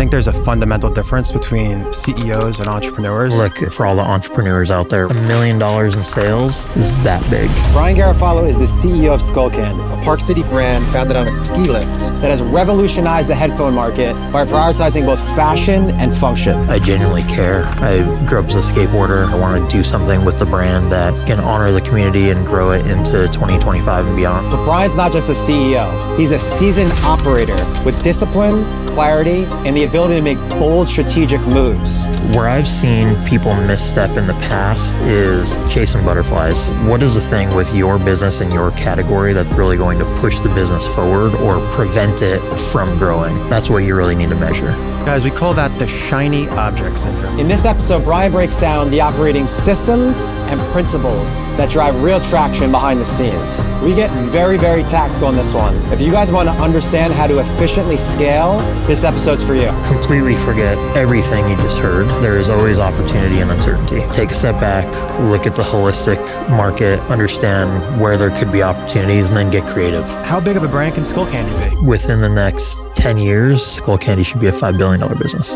think there's a fundamental difference between CEOs and entrepreneurs? Look, for all the entrepreneurs out there, $1 million in sales is that big. Brian Garofalow is the CEO of Skullcandy, a Park City brand founded on a ski lift that has revolutionized the headphone market by prioritizing both fashion and function. I genuinely care. I grew up as a skateboarder. I want to do something with the brand that can honor the community and grow it into 2025 and beyond. But Brian's not just a CEO. He's a seasoned operator with discipline, clarity, and the ability to make bold strategic moves. Where I've seen people misstep in the past is chasing butterflies. What is the thing with your business and your category that's really going to push the business forward or prevent it from growing? That's what you really need to measure. Guys, we call that the shiny object syndrome. In this episode, Brian breaks down the operating systems and principles that drive real traction behind the scenes. We get very, very tactical in this one. If you guys want to understand how to efficiently scale, this episode's for you. Completely forget everything you just heard. There is always opportunity and uncertainty. Take a step back, look at the holistic market, understand where there could be opportunities, and then get creative. How big of a brand can Skullcandy be? Within the next 10 years, Skullcandy should be a $5 billion business.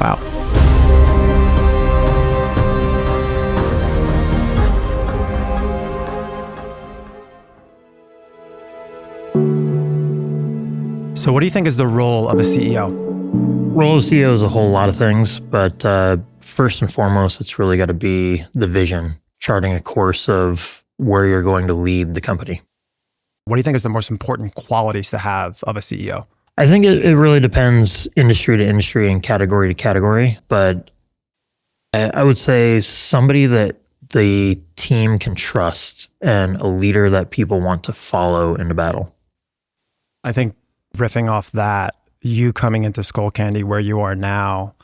Wow. So what do you think is the role of a CEO? Role of CEO is a whole lot of things, but first and foremost, it's really got to be the vision, charting a course of where you're going to lead the company. What do you think is the most important qualities to have of a CEO? I think it really depends industry to industry and category to category, but I would say somebody that the team can trust and a leader that people want to follow into battle. I think riffing off that, you coming into Skullcandy where you are now,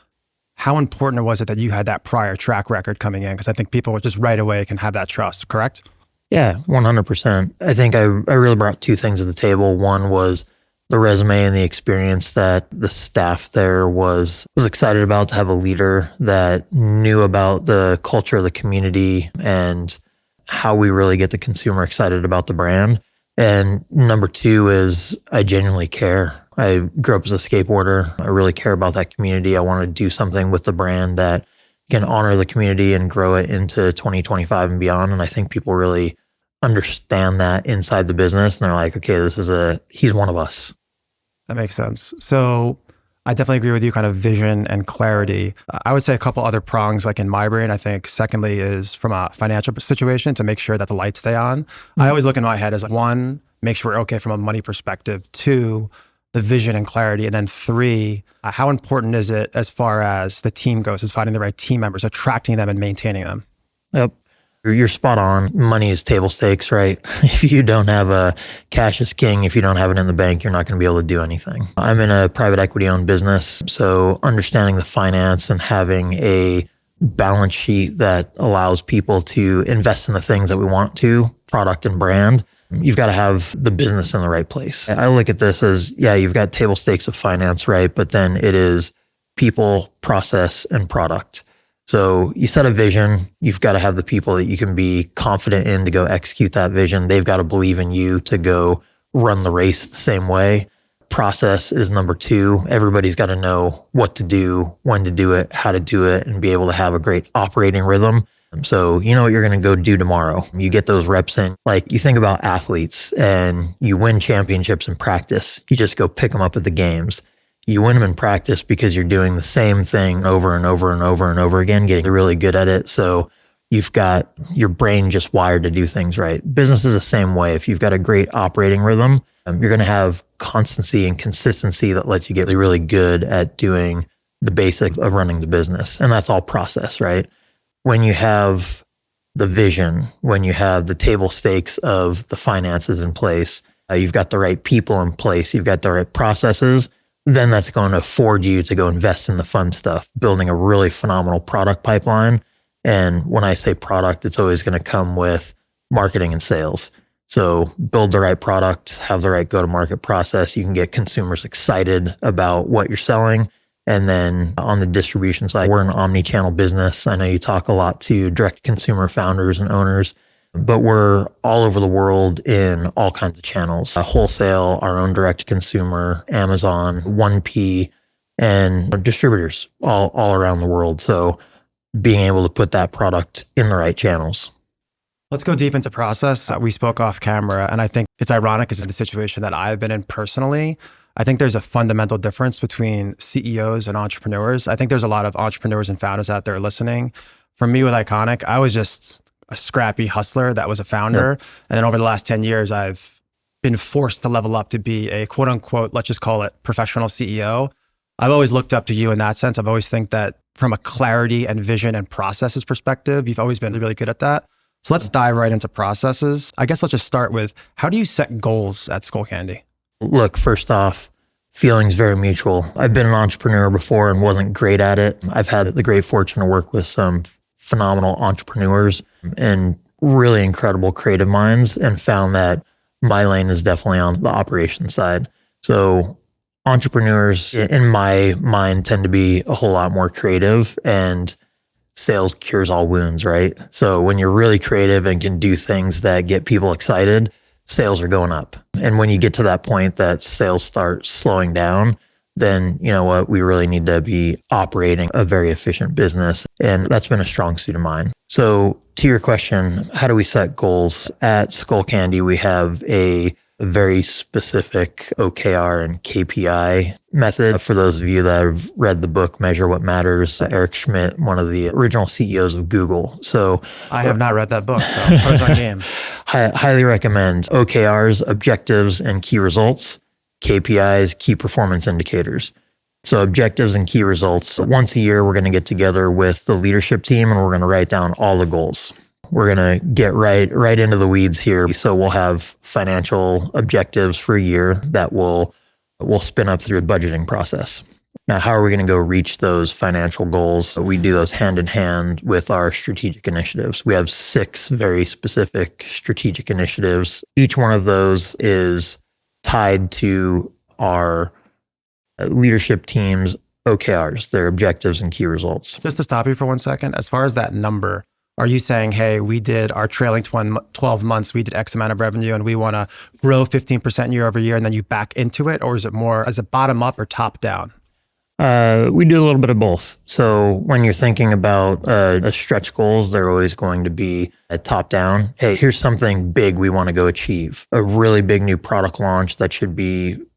how important was it that you had that prior track record coming in? Because I think people just right away can have that trust, correct? Yeah, 100%. I think I really brought two things to the table. One was the resume and the experience that the staff there was excited about, to have a leader that knew about the culture of the community and how we really get the consumer excited about the brand. And number two is I genuinely care. I grew up as a skateboarder. I really care about that community. I want to do something with the brand that can honor the community and grow it into 2025 and beyond. And I think people really understand that inside the business. And they're like, okay, he's one of us. That makes sense. So I definitely agree with you, kind of vision and clarity. I would say a couple other prongs, like in my brain, I think secondly is from a financial situation to make sure that the lights stay on. I always look in my head as like, one, make sure we're okay from a money perspective. Two, the vision and clarity. And then three, how important is it as far as the team goes, is finding the right team members, attracting them and maintaining them? Yep. You're spot on. Money is table stakes, right? If you don't have cash is king. If you don't have it in the bank, you're not going to be able to do anything. I'm in a private equity owned business. So understanding the finance and having a balance sheet that allows people to invest in the things that we want to, product and brand, you've got to have the business in the right place. I look at this as, yeah, you've got table stakes of finance, right? But then it is people, process, and product. So you set a vision, you've got to have the people that you can be confident in to go execute that vision. They've got to believe in you to go run the race the same way. Process is number two. Everybody's got to know what to do, when to do it, how to do it, and be able to have a great operating rhythm. So you know what you're going to go do tomorrow. You get those reps in. Like you think about athletes and you win championships in practice. You just go pick them up at the games. You win them in practice because you're doing the same thing over and over and over and over again, getting really good at it. So you've got your brain just wired to do things right. Business is the same way. If you've got a great operating rhythm, you're going to have constancy and consistency that lets you get really good at doing the basics of running the business. And that's all process, right? When you have the vision, when you have the table stakes of the finances in place, you've got the right people in place, you've got the right processes, then that's going to afford you to go invest in the fun stuff, building a really phenomenal product pipeline. And when I say product, it's always going to come with marketing and sales. So build the right product, have the right go-to-market process. You can get consumers excited about what you're selling. And then on the distribution side, we're an omni-channel business. I know you talk a lot to direct consumer founders and owners, but we're all over the world in all kinds of channels. Wholesale, our own direct consumer, Amazon, 1P, and distributors all around the world. So being able to put that product in the right channels. Let's go deep into process. We spoke off camera, and I think it's ironic because it's the situation that I've been in personally. I think there's a fundamental difference between CEOs and entrepreneurs. I think there's a lot of entrepreneurs and founders out there listening. For me with Iconic, I was just a scrappy hustler that was a founder. Yep. And then over the last 10 years, I've been forced to level up to be a quote unquote, let's just call it professional CEO. I've always looked up to you in that sense. I've always think that from a clarity and vision and processes perspective, you've always been really good at that. So let's dive right into processes. I guess let's just start with, how do you set goals at Skullcandy? Look, first off, feelings very mutual. I've been an entrepreneur before and wasn't great at it. I've had the great fortune to work with some phenomenal entrepreneurs and really incredible creative minds, and found that my lane is definitely on the operations side. So entrepreneurs, in my mind, tend to be a whole lot more creative, and sales cures all wounds, right? So when you're really creative and can do things that get people excited, sales are going up. And when you get to that point that sales start slowing down, then you know what, we really need to be operating a very efficient business. And that's been a strong suit of mine. So to your question, how do we set goals? At Skullcandy, we have a very specific OKR and KPI method. For those of you that have read the book, Measure What Matters, Eric Schmidt, one of the original CEOs of Google. So I have not read that book, so first on game. Highly recommend OKRs, objectives and key results, KPIs, key performance indicators. So objectives and key results. Once a year, we're going to get together with the leadership team and we're going to write down all the goals. We're going to get right into the weeds here. So we'll have financial objectives for a year that we'll spin up through a budgeting process. Now, how are we going to go reach those financial goals? We do those hand in hand with our strategic initiatives. We have 6 very specific strategic initiatives. Each one of those is tied to our leadership team's OKRs, their objectives and key results. Just to stop you for 1 second, as far as that number, are you saying, hey, we did our trailing 12 months, we did X amount of revenue and we want to grow 15% year over year, and then you back into it? Or is it more as a bottom up or top down? We do a little bit of both. So when you're thinking about stretch goals, they're always going to be a top down. Hey, here's something big we want to go achieve. A really big new product launch that should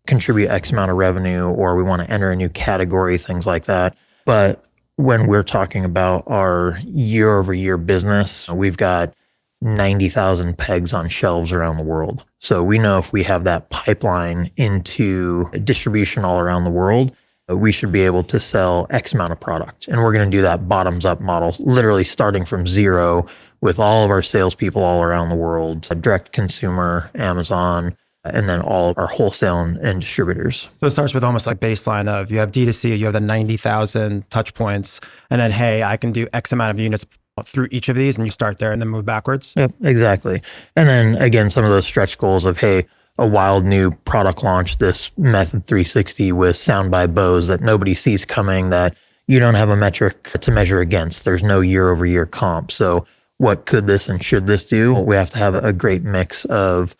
contribute X amount of revenue, or we want to enter a new category, things like that. But when we're talking about our year over year business, we've got 90,000 pegs on shelves around the world. So we know if we have that pipeline into distribution all around the world, we should be able to sell X amount of product. And we're going to do that bottoms up model, literally starting from zero with all of our salespeople all around the world, direct consumer, Amazon, and then all of our wholesale and distributors. So it starts with almost like baseline of, you have D2C, you have the 90,000 touch points, and then, hey, I can do X amount of units through each of these, and you start there and then move backwards? Yep, exactly. And then again, some of those stretch goals of, hey, a wild new product launch, this Method 360 with sound by Bose that nobody sees coming, that you don't have a metric to measure against. There's no year over year comp. So what could this and should this do? We have to have a great mix of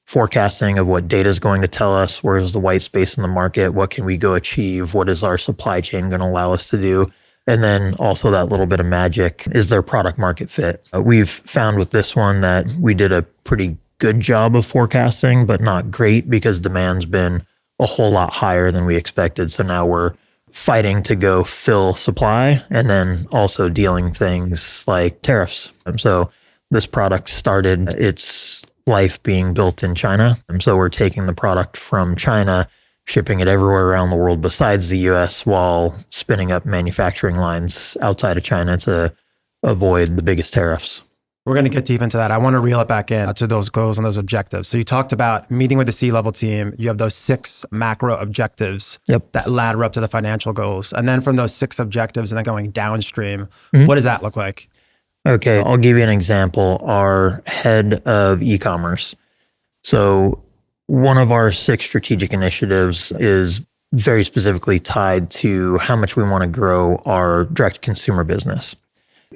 forecasting of what data is going to tell us, where is the white space in the market, what can we go achieve, what is our supply chain going to allow us to do, and then also that little bit of magic, is there product market fit? We've found with this one that we did a pretty good job of forecasting, but not great, because demand's been a whole lot higher than we expected. So now we're fighting to go fill supply, and then also dealing things like tariffs. So this product started its life being built in China. And so we're taking the product from China, shipping it everywhere around the world besides the US, while spinning up manufacturing lines outside of China to avoid the biggest tariffs. We're going to get deep into that. I want to reel it back in to those goals and those objectives. So you talked about meeting with the C-level team. You have those 6 macro objectives that ladder up to the financial goals. And then from those 6 objectives and then going downstream, what does that look like? Okay, I'll give you an example. Our head of e-commerce. So one of our 6 strategic initiatives is very specifically tied to how much we want to grow our direct consumer business.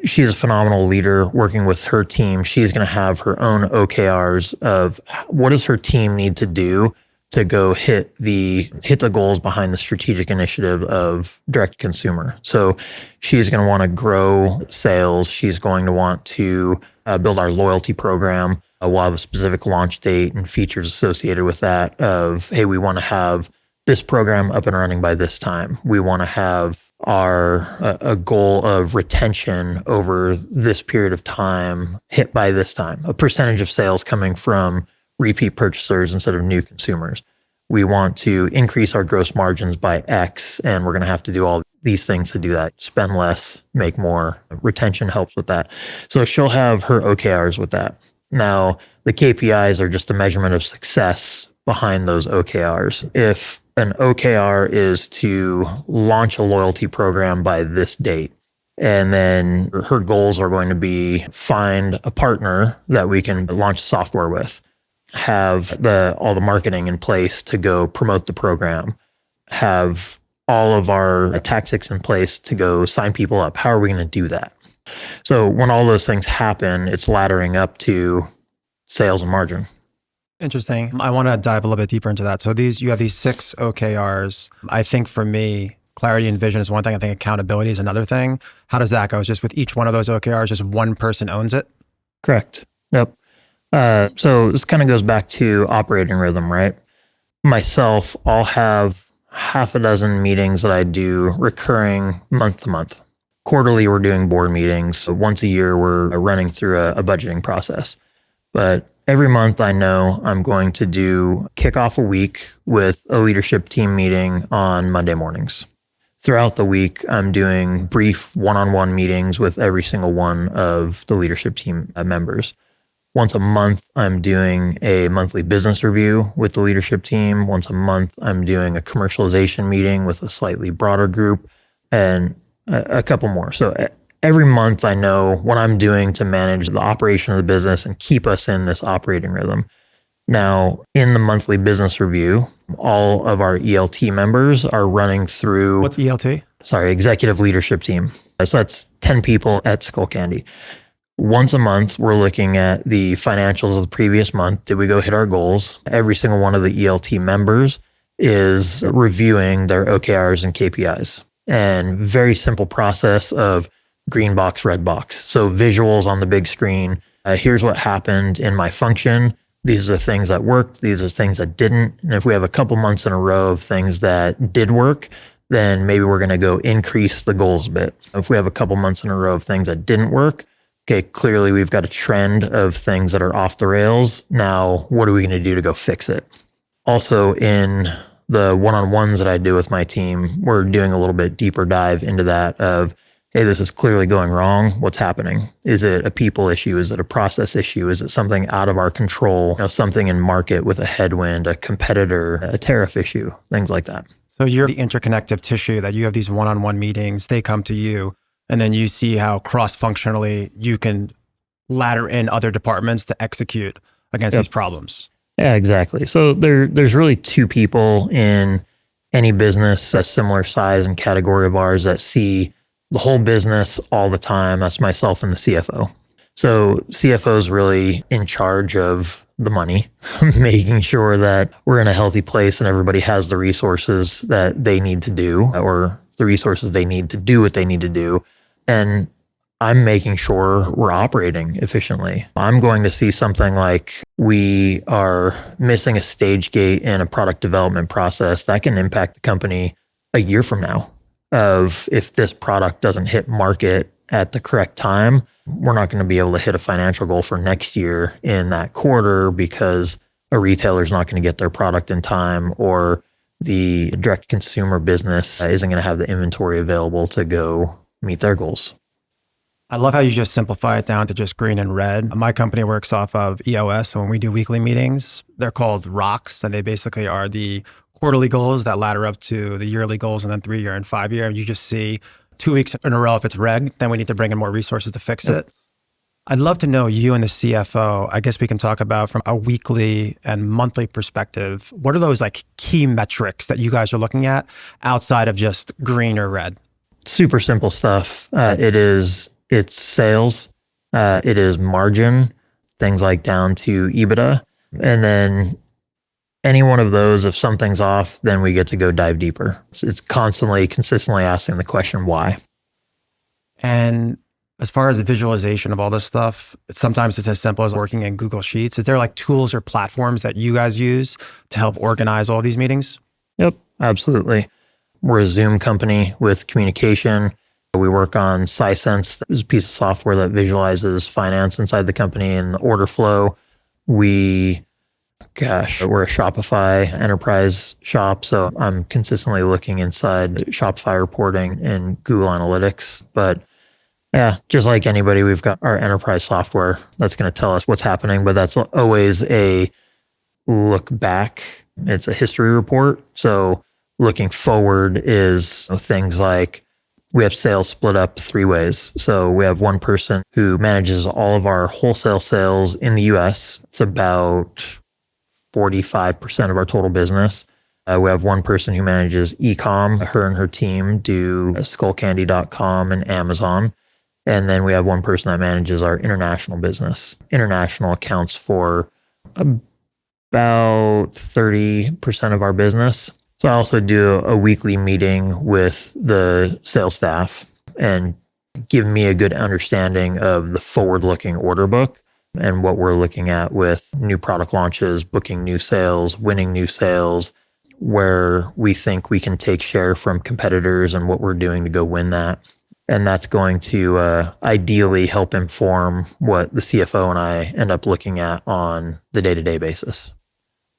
She's a phenomenal leader. Working with her team, she's going to have her own OKRs of what does her team need to do to go hit the goals behind the strategic initiative of direct consumer. So she's going to want to grow sales. She's going to want to build our loyalty program. We'll have a specific launch date and features associated with that of, hey, we want to have this program up and running by this time. We want to have a goal of retention over this period of time hit by this time, a percentage of sales coming from repeat purchasers instead of new consumers. We want to increase our gross margins by X, and we're going to have to do all these things to do that. Spend less, make more. Retention helps with that. So she'll have her OKRs with that. Now, the KPIs are just a measurement of success behind those OKRs. If an OKR is to launch a loyalty program by this date, and then her goals are going to be find a partner that we can launch software with, have all the marketing in place to go promote the program, have all of our tactics in place to go sign people up. How are we going to do that? So when all those things happen, it's laddering up to sales and margin. Interesting. I want to dive a little bit deeper into that. So you have these 6 OKRs. I think for me, clarity and vision is one thing. I think accountability is another thing. How does that go? Is just with each one of those OKRs, just one person owns it? Correct. Yep. So this kind of goes back to operating rhythm, right? Myself, I'll have half a dozen meetings that I do recurring month to month. Quarterly, we're doing board meetings. So once a year, we're running through a budgeting process. But every month, I know I'm going to do kickoff a week with a leadership team meeting on Monday mornings. Throughout the week, I'm doing brief one-on-one meetings with every single one of the leadership team members. Once a month, I'm doing a monthly business review with the leadership team. Once a month, I'm doing a commercialization meeting with a slightly broader group and a couple more. So every month, I know what I'm doing to manage the operation of the business and keep us in this operating rhythm. Now, in the monthly business review, all of our ELT members are running through... What's ELT? Sorry, executive leadership team. So that's 10 people at Skullcandy. Once a month, we're looking at the financials of the previous month. Did we go hit our goals? Every single one of the ELT members is reviewing their OKRs and KPIs. And very simple process of green box, red box. So visuals on the big screen. Here's what happened in my function. These are the things that worked. These are things that didn't. And if we have a couple months in a row of things that did work, then maybe we're going to go increase the goals a bit. If we have a couple months in a row of things that didn't work, okay, clearly we've got a trend of things that are off the rails. Now, what are we going to do to go fix it? Also, in the one-on-ones that I do with my team, we're doing a little bit deeper dive into that of, hey, this is clearly going wrong. What's happening? Is it a people issue? Is it a process issue? Is it something out of our control? Something in market with a headwind, a competitor, a tariff issue, things like that. So you're the interconnective tissue that you have these one-on-one meetings, they come to you, and then you see how cross-functionally you can ladder in other departments to execute against these problems. Yeah, exactly. So there's really 2 people in any business, a similar size and category of ours, that see the whole business all the time. That's myself and the CFO. So CFO is really in charge of the money, making sure that we're in a healthy place and everybody has the resources that they need to do, or the resources they need to do what they need to do. And I'm making sure we're operating efficiently. I'm going to see something like we are missing a stage gate in a product development process that can impact the company a year from now. Of if this product doesn't hit market at the correct time, we're not going to be able to hit a financial goal for next year in that quarter because a retailer is not going to get their product in time, or the direct consumer business isn't going to have the inventory available to go meet their goals. I love how you just simplify it down to just green and red. My company works off of EOS. So when we do weekly meetings, they're called rocks, and they basically are the quarterly goals that ladder up to the yearly goals, and then 3-year and 5-year. You just see 2 weeks in a row, if it's reg, then we need to bring in more resources to fix it. I'd love to know, you and the CFO, I guess we can talk about from a weekly and monthly perspective, what are those like key metrics that you guys are looking at outside of just green or red? Super simple stuff. It's sales, it is margin, things like down to EBITDA. And then Any one of those, if something's off, then we get to go dive deeper. It's constantly, consistently asking the question, why? And as far as the visualization of all this stuff, sometimes it's as simple as working in Google Sheets. Is there like tools or platforms that you guys use to help organize all these meetings? Yep, absolutely. We're a Zoom company with communication. We work on Sisense. It's a piece of software that visualizes finance inside the company and the order flow. We're a Shopify enterprise shop. So I'm consistently looking inside Shopify reporting and Google Analytics. But yeah, just like anybody, we've got our enterprise software that's going to tell us what's happening, but that's always a look back. It's a history report. So looking forward is things like we have sales split up 3 ways. So we have one person who manages all of our wholesale sales in the US. It's about 45% of our total business. We have one person who manages e-com. Her and her team do skullcandy.com and Amazon. And then we have one person that manages our international business. International accounts for about 30% of our business. So I also do a weekly meeting with the sales staff and give me a good understanding of the forward-looking order book and what we're looking at with new product launches, booking new sales, winning new sales, where we think we can take share from competitors and what we're doing to go win that. And that's going to ideally help inform what the CFO and I end up looking at on the day-to-day basis.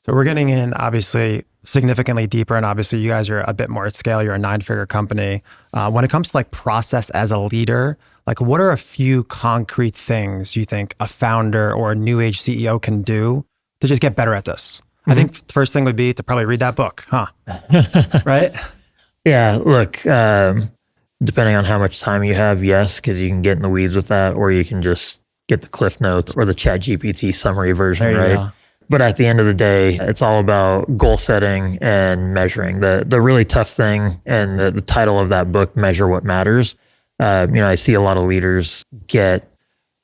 So we're getting in obviously significantly deeper, and obviously you guys are a bit more at scale. You're a 9-figure company. When it comes to like process as a leader, like what are a few concrete things you think a founder or a new age CEO can do to just get better at this? I think the first thing would be to probably read that book, huh? Right? Yeah, look, depending on how much time you have, yes, because you can get in the weeds with that, or you can just get the Cliff Notes or the ChatGPT summary version, right? Go. But at the end of the day, it's all about goal setting and measuring. The really tough thing, and the title of that book, Measure What Matters. I see a lot of leaders get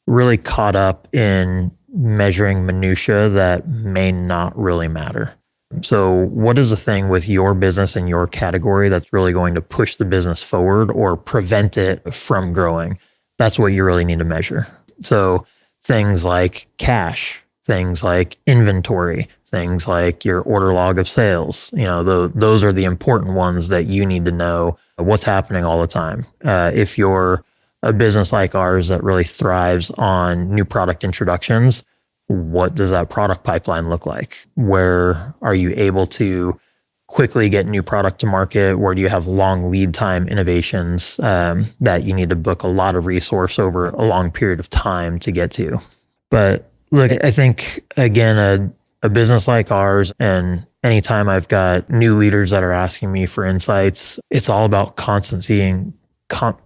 really caught up in measuring minutia that may not really matter. So what is the thing with your business and your category that's really going to push the business forward or prevent it from growing? That's what you really need to measure. So things like cash, things like inventory, things like your order log of sales, those are the important ones that you need to know what's happening all the time. If you're a business like ours that really thrives on new product introductions, what does that product pipeline look like? Where are you able to quickly get new product to market? Where do you have long lead time innovations that you need to book a lot of resource over a long period of time to get to? But look, I think, again, a business like ours, and anytime I've got new leaders that are asking me for insights, it's all about constancy and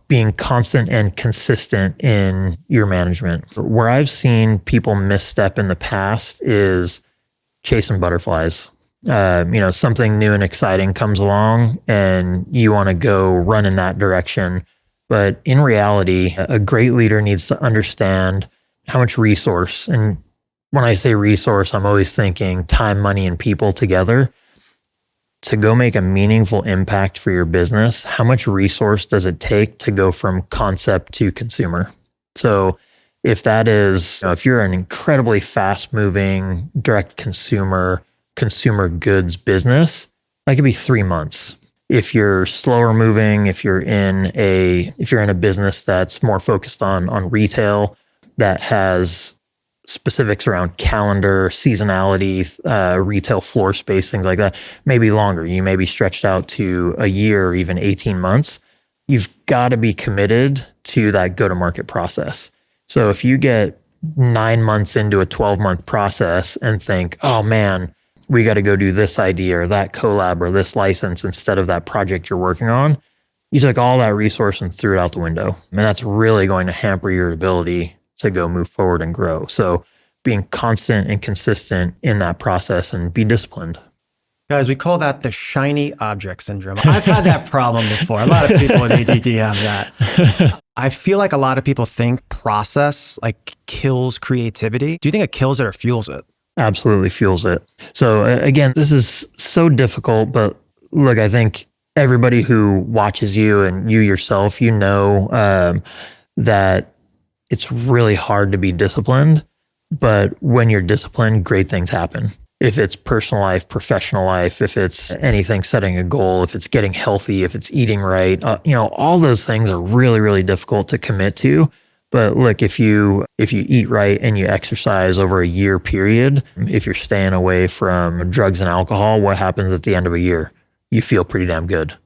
being constant and consistent in your management. Where I've seen people misstep in the past is chasing butterflies. Something new and exciting comes along and you want to go run in that direction. But in reality, a great leader needs to understand how much resource, and when I say resource, I'm always thinking time, money, and people together. To go make a meaningful impact for your business, how much resource does it take to go from concept to consumer? So if that is, if you're an incredibly fast moving direct consumer goods business, that could be 3 months. If you're slower moving, if you're in a business that's more focused on retail, that has specifics around calendar, seasonality, retail floor space, things like that, maybe longer. You may be stretched out to a year or even 18 months. You've got to be committed to that go-to-market process. So if you get 9 months into a 12-month process and think, oh man, we got to go do this idea or that collab or this license instead of that project you're working on, you took all that resource and threw it out the window. And that's really going to hamper your ability to go move forward and grow. So being constant and consistent in that process and be disciplined. Guys, we call that the shiny object syndrome. I've had that problem before. A lot of people in ADD have that. I feel like a lot of people think process like kills creativity. Do you think it kills it or fuels it? absolutely fuels it. So again, this is so difficult, but look, I think everybody who watches you and you yourself, that it's really hard to be disciplined, but when you're disciplined, great things happen. If it's personal life, professional life, if it's anything, setting a goal, if it's getting healthy, if it's eating right, all those things are really, really difficult to commit to. But look, if you eat right and you exercise over a year period, if you're staying away from drugs and alcohol, what happens at the end of a year? You feel pretty damn good.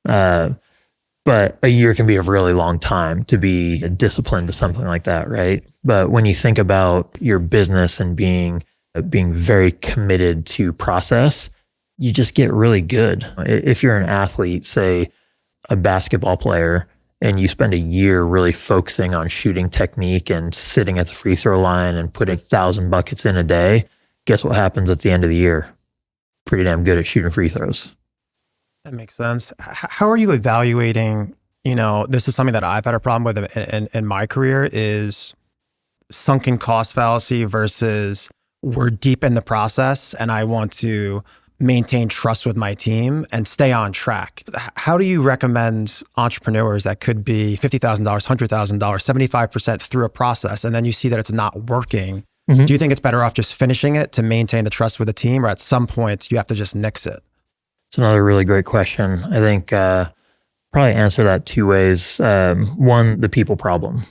But a year can be a really long time to be disciplined to something like that, right? But when you think about your business and being very committed to process, you just get really good. If you're an athlete, say a basketball player, and you spend a year really focusing on shooting technique and sitting at the free throw line and putting 1,000 buckets in a day, guess what happens at the end of the year? Pretty damn good at shooting free throws. That makes sense. How are you evaluating, this is something that I've had a problem with in my career, is sunken cost fallacy versus we're deep in the process and I want to maintain trust with my team and stay on track. How do you recommend entrepreneurs that could be $50,000, $100,000, 75% through a process, and then you see that it's not working? Mm-hmm. Do you think it's better off just finishing it to maintain the trust with the team, or at some point you have to just nix it? It's another really great question. I think probably answer that two ways. One, the people problem.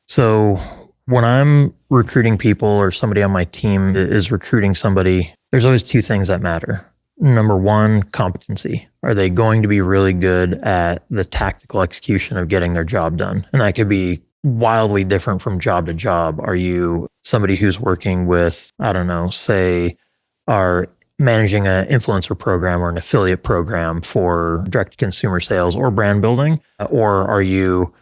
So when I'm recruiting people or somebody on my team is recruiting somebody, there's always two things that matter. Number one, competency. Are they going to be really good at the tactical execution of getting their job done? And that could be wildly different from job to job. Are you somebody who's working with, say, are managing an influencer program or an affiliate program for direct consumer sales or brand building? Or are you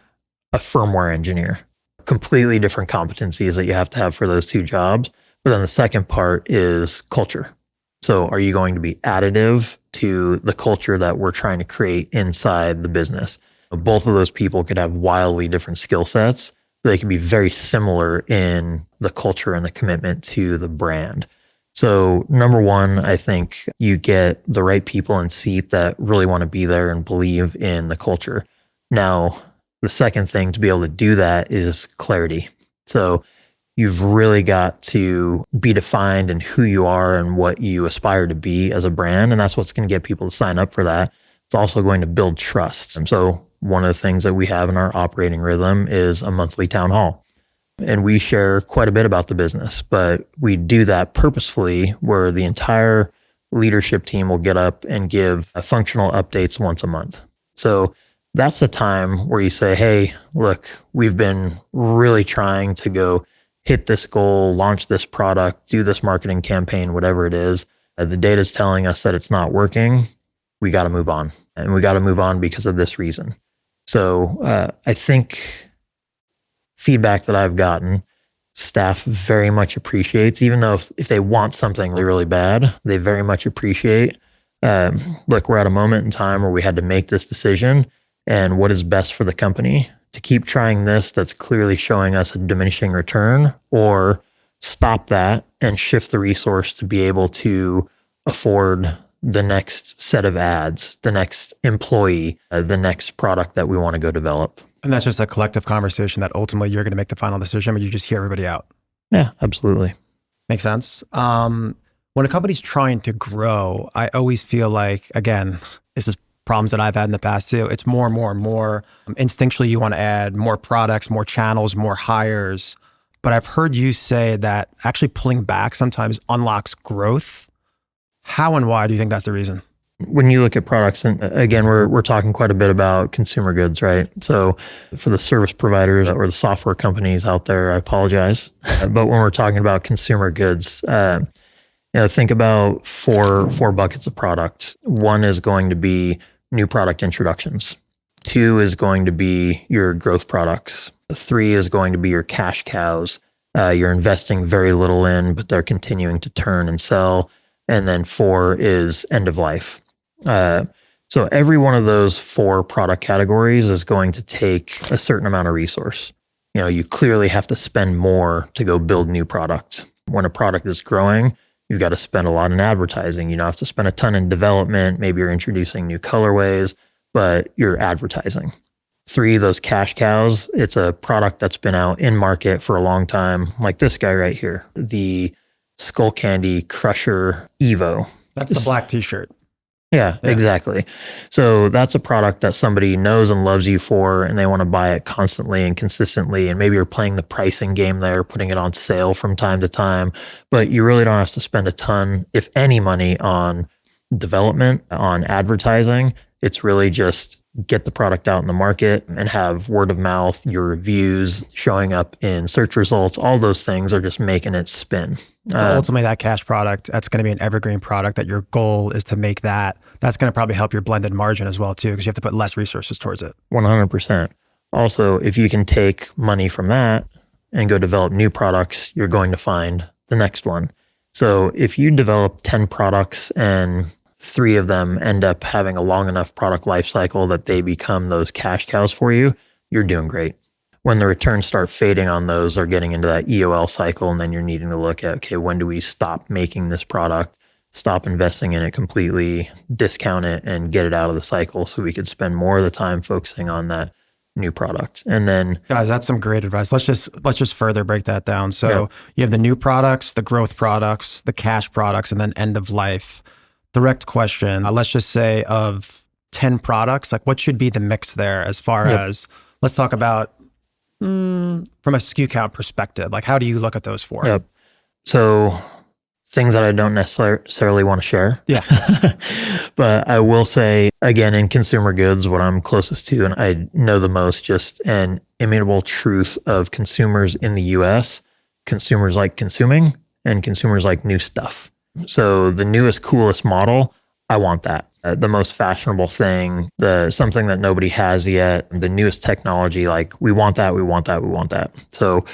a firmware engineer? Completely different competencies that you have to have for those two jobs. But then the second part is culture. So are you going to be additive to the culture that we're trying to create inside the business? Both of those people could have wildly different skill sets. They can be very similar in the culture and the commitment to the brand. So number one, I think you get the right people in seat that really want to be there and believe in the culture. Now, the second thing to be able to do that is clarity. So you've really got to be defined in who you are and what you aspire to be as a brand. And that's what's going to get people to sign up for that. It's also going to build trust. And so one of the things that we have in our operating rhythm is a monthly town hall. And we share quite a bit about the business, but we do that purposefully where the entire leadership team will get up and give functional updates once a month. So that's the time where you say, hey, look, we've been really trying to go hit this goal, launch this product, do this marketing campaign, whatever it is. The data is telling us that it's not working. We got to move on. And we got to move on because of this reason. So I think feedback that I've gotten, staff very much appreciates, even though if they want something really, really bad, they very much appreciate. Look, we're at a moment in time where we had to make this decision and what is best for the company. To keep trying this that's clearly showing us a diminishing return, or stop that and shift the resource to be able to afford the next set of ads, the next employee, the next product that we want to go develop. And that's just a collective conversation that ultimately you're going to make the final decision, but you just hear everybody out. Yeah, absolutely. Makes sense. When a company's trying to grow, I always feel like, again, this is problems that I've had in the past too. It's more and more and more. Instinctually, you want to add more products, more channels, more hires. But I've heard you say that actually pulling back sometimes unlocks growth. How and why do you think that's the reason? When you look at products, and again, we're talking quite a bit about consumer goods, right? So for the service providers or the software companies out there, I apologize. But when we're talking about consumer goods, think about four buckets of product. One is going to be new product introductions. 2 is going to be your growth products. 3 is going to be your cash cows. You're investing very little in, but they're continuing to turn and sell. And then 4 is end of life. So every one of those 4 product categories is going to take a certain amount of resource. You clearly have to spend more to go build new product. When a product is growing, You've got to spend a lot in advertising. You don't have to spend a ton in development. Maybe you're introducing new colorways, but you're advertising. 3, those cash cows, it's a product that's been out in market for a long time, like this guy right here, the Skullcandy Crusher Evo. That's the black t-shirt. Yeah, exactly. So that's a product that somebody knows and loves you for, and they want to buy it constantly and consistently. And maybe you're playing the pricing game there, putting it on sale from time to time, but you really don't have to spend a ton, if any, money on development, on advertising. It's really just get the product out in the market and have word of mouth, your reviews showing up in search results. All those things are just making it spin. Ultimately, that cash product, that's going to be an evergreen product that your goal is to make that. That's going to probably help your blended margin as well, too, because you have to put less resources towards it. 100%. Also, if you can take money from that and go develop new products, you're going to find the next one. So if you develop 10 products and 3 of them end up having a long enough product life cycle that they become those cash cows for you, you're doing great. When the returns start fading on those or getting into that EOL cycle, and then you're needing to look at, okay, when do we stop making this product, stop investing in it completely, discount it, and get it out of the cycle so we could spend more of the time focusing on that new product. And then, guys, that's some great advice. Let's just further break that down. So you have the new products, the growth products, the cash products, and then end of life. Direct question. Let's just say of 10 products, like what should be the mix there as far as, let's talk about from a SKU count perspective, like how do you look at those 4? So things that I don't necessarily want to share. Yeah. But I will say, again, in consumer goods, what I'm closest to and I know the most, just an immutable truth of consumers in the US, consumers like consuming and consumers like new stuff. So the newest, coolest model, I want that. The most fashionable thing, something that nobody has yet, the newest technology, like we want that, we want that, we want that. So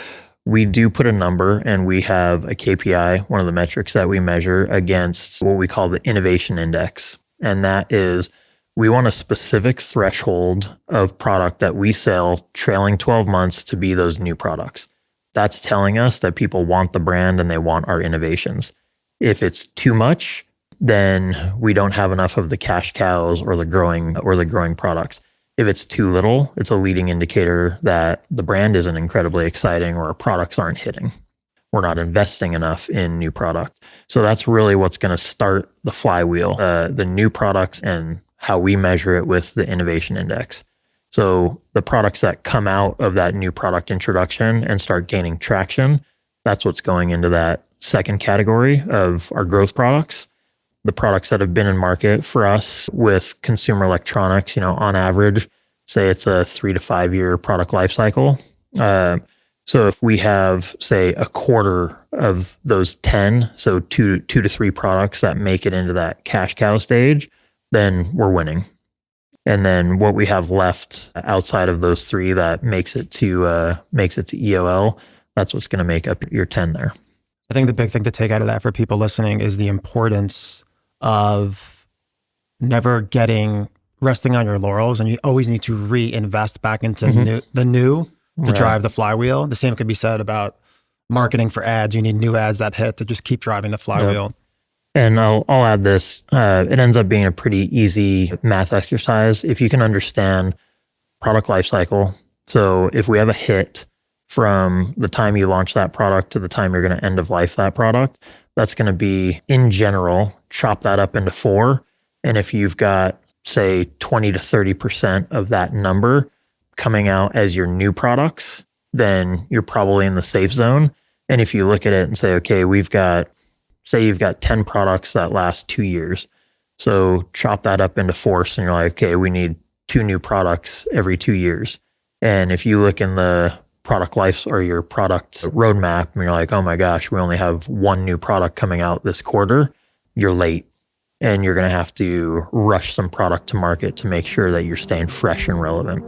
we do put a number and we have a KPI, one of the metrics that we measure against what we call the innovation index. And that is, we want a specific threshold of product that we sell trailing 12 months to be those new products. That's telling us that people want the brand and they want our innovations. If it's too much, then we don't have enough of the cash cows or the growing products. If it's too little, it's a leading indicator that the brand isn't incredibly exciting or our products aren't hitting. We're not investing enough in new product. So that's really what's going to start the flywheel, the new products and how we measure it with the innovation index. So the products that come out of that new product introduction and start gaining traction, that's what's going into that second category of our growth products. The products that have been in market for us with consumer electronics, on average, say it's a 3 to 5 year product life cycle. So if we have, say, a quarter of those 10, so two to 3 products that make it into that cash cow stage, then we're winning. And then what we have left outside of those 3 that makes it to EOL, that's what's going to make up your 10 there. I think the big thing to take out of that for people listening is the importance of never resting on your laurels, and you always need to reinvest back into the new to drive the flywheel. The same could be said about marketing for ads. You need new ads that hit to just keep driving the flywheel. Yep. And I'll add this. It ends up being a pretty easy math exercise if you can understand product life cycle. So if we have a hit from the time you launch that product to the time you're going to end of life that product, that's going to be, in general, chop that up into 4. And if you've got, say, 20 to 30% of that number coming out as your new products, then you're probably in the safe zone. And if you look at it and say, okay, you've got 10 products that last 2 years. So chop that up into 4. And you're like, okay, we need 2 new products every 2 years. And if you look in the product life or your product roadmap and you're like, oh my gosh, we only have 1 new product coming out this quarter, you're late. And you're going to have to rush some product to market to make sure that you're staying fresh and relevant.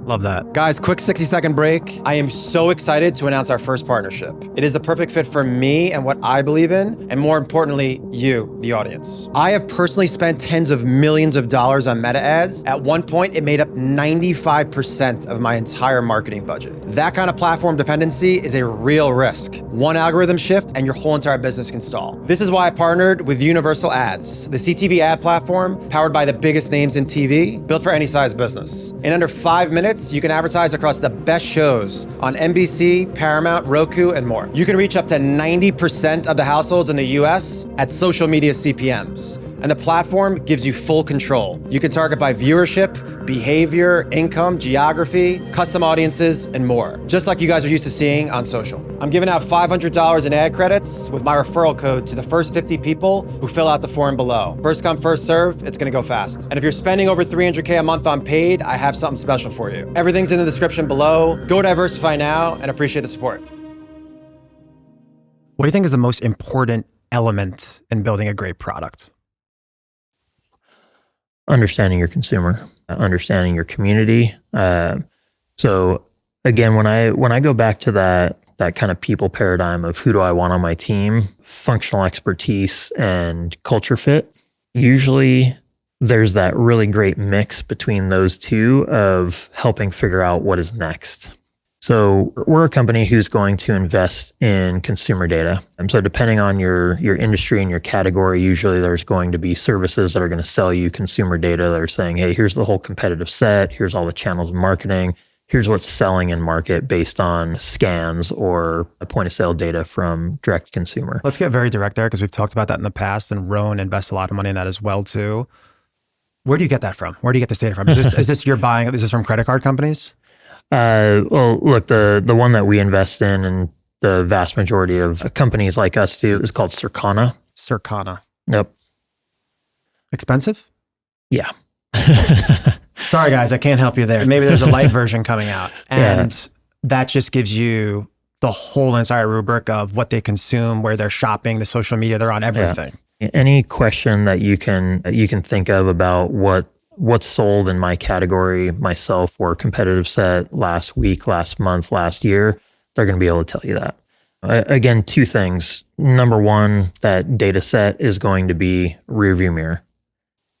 Love that. Guys, quick 60-second break. I am so excited to announce our first partnership. It is the perfect fit for me and what I believe in, and more importantly, you, the audience. I have personally spent tens of millions of dollars on meta ads. At one point, it made up 95% of my entire marketing budget. That kind of platform dependency is a real risk. One algorithm shift and your whole entire business can stall. This is why I partnered with Universal Ads, the CTV ad platform powered by the biggest names in TV, built for any size business. In under 5 minutes, you can advertise across the best shows on NBC, Paramount, Roku, and more. You can reach up to 90% of the households in the US at social media CPMs. And the platform gives you full control. You can target by viewership, behavior, income, geography, custom audiences, and more. Just like you guys are used to seeing on social. I'm giving out $500 in ad credits with my referral code to the first 50 people who fill out the form below. First come, first serve, it's gonna go fast. And if you're spending over $300K a month on paid, I have something special for you. Everything's in the description below. Go diversify now and appreciate the support. What do you think is the most important element in building a great product? Understanding your consumer, understanding your community. So again, when I go back to that kind of people paradigm of who do I want on my team, functional expertise and culture fit, usually there's that really great mix between those two of helping figure out what is next. So we're a company who's going to invest in consumer data. And so depending on your industry and your category, usually there's going to be services that are going to sell you consumer data that are saying, hey, here's the whole competitive set. Here's all the channels of marketing. Here's what's selling in market based on scans or point of sale data from direct consumer. Let's get very direct there because we've talked about that in the past, and Rowan invests a lot of money in that as well too. Where do you get that from? Where do you get this data from? Is this you're buying? Is this from credit card companies? Well, look, the one that we invest in and the vast majority of companies like us do is called Circana. Circana. Yep. Expensive? Yeah. Sorry, guys, I can't help you there. Maybe there's a light version coming out. And that just gives you the whole entire rubric of what they consume, where they're shopping, the social media, they're on everything. Yeah. Any question that you can think of about what's sold in my category, myself, or competitive set last week, last month, last year, they're going to be able to tell you that. Again, two things. Number one, that data set is going to be rearview mirror.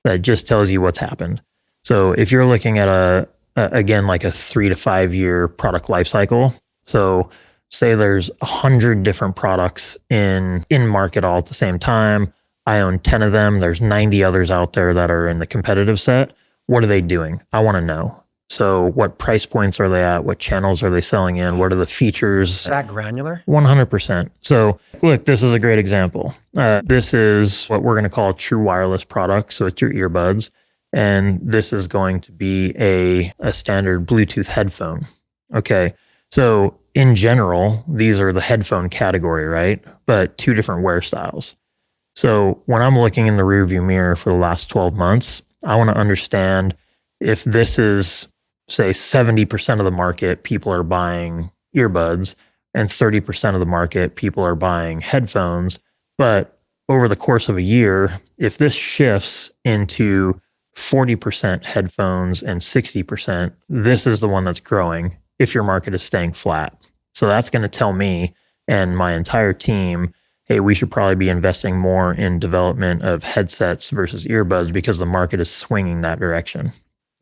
That just tells you what's happened. So if you're looking at again, like a 3 to 5 year product life cycle, so say there's 100 different products in market all at the same time. I own 10 of them. There's 90 others out there that are in the competitive set. What are they doing? I want to know. So what price points are they at? What channels are they selling in? What are the features? Is that granular? 100%. So look, this is a great example. This is what we're going to call a true wireless product. So it's your earbuds. And this is going to be a standard Bluetooth headphone. Okay. So in general, these are the headphone category, right? But two different wear styles. So when I'm looking in the rearview mirror for the last 12 months, I want to understand if this is, say, 70% of the market, people are buying earbuds, and 30% of the market, people are buying headphones. But over the course of a year, if this shifts into 40% headphones and 60%, this is the one that's growing if your market is staying flat. So that's going to tell me and my entire team, hey, we should probably be investing more in development of headsets versus earbuds because the market is swinging that direction.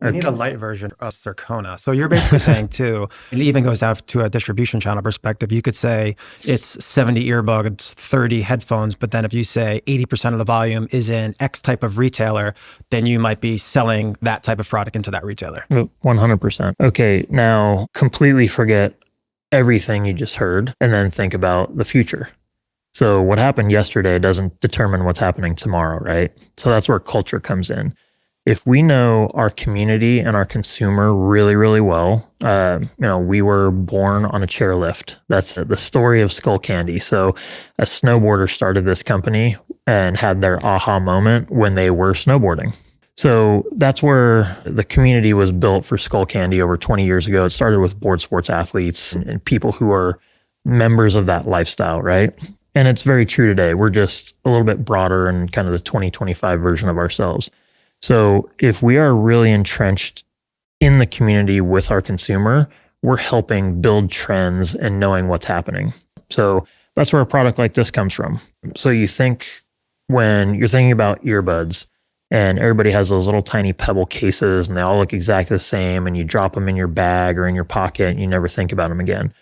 We need a light version of Circona. So you're basically saying too, it even goes out to a distribution channel perspective. You could say it's 70 earbuds, 30 headphones, but then if you say 80% of the volume is in X type of retailer, then you might be selling that type of product into that retailer. 100%. Okay, now completely forget everything you just heard and then think about the future. So what happened yesterday doesn't determine what's happening tomorrow, right? So that's where culture comes in. If we know our community and our consumer really, really well, we were born on a chairlift. That's the story of Skullcandy. So a snowboarder started this company and had their aha moment when they were snowboarding. So that's where the community was built for Skullcandy over 20 years ago. It started with board sports athletes and people who are members of that lifestyle, right? And it's very true today. We're just a little bit broader and kind of the 2025 version of ourselves. So if we are really entrenched in the community with our consumer, we're helping build trends and knowing what's happening. So that's where a product like this comes from. So you think when you're thinking about earbuds and everybody has those little tiny pebble cases and they all look exactly the same and you drop them in your bag or in your pocket and you never think about them again.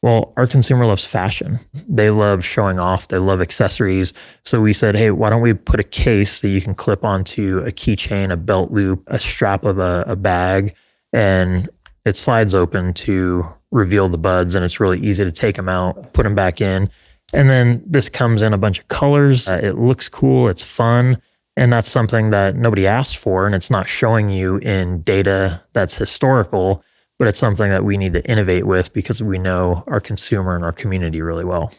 Well, our consumer loves fashion. They love showing off. They love accessories. So we said, hey, why don't we put a case that you can clip onto a keychain, a belt loop, a strap of a bag, and it slides open to reveal the buds, and it's really easy to take them out, put them back in. And then this comes in a bunch of colors. It looks cool. It's fun. And that's something that nobody asked for, and it's not showing you in data that's historical, but it's something that we need to innovate with because we know our consumer and our community really well.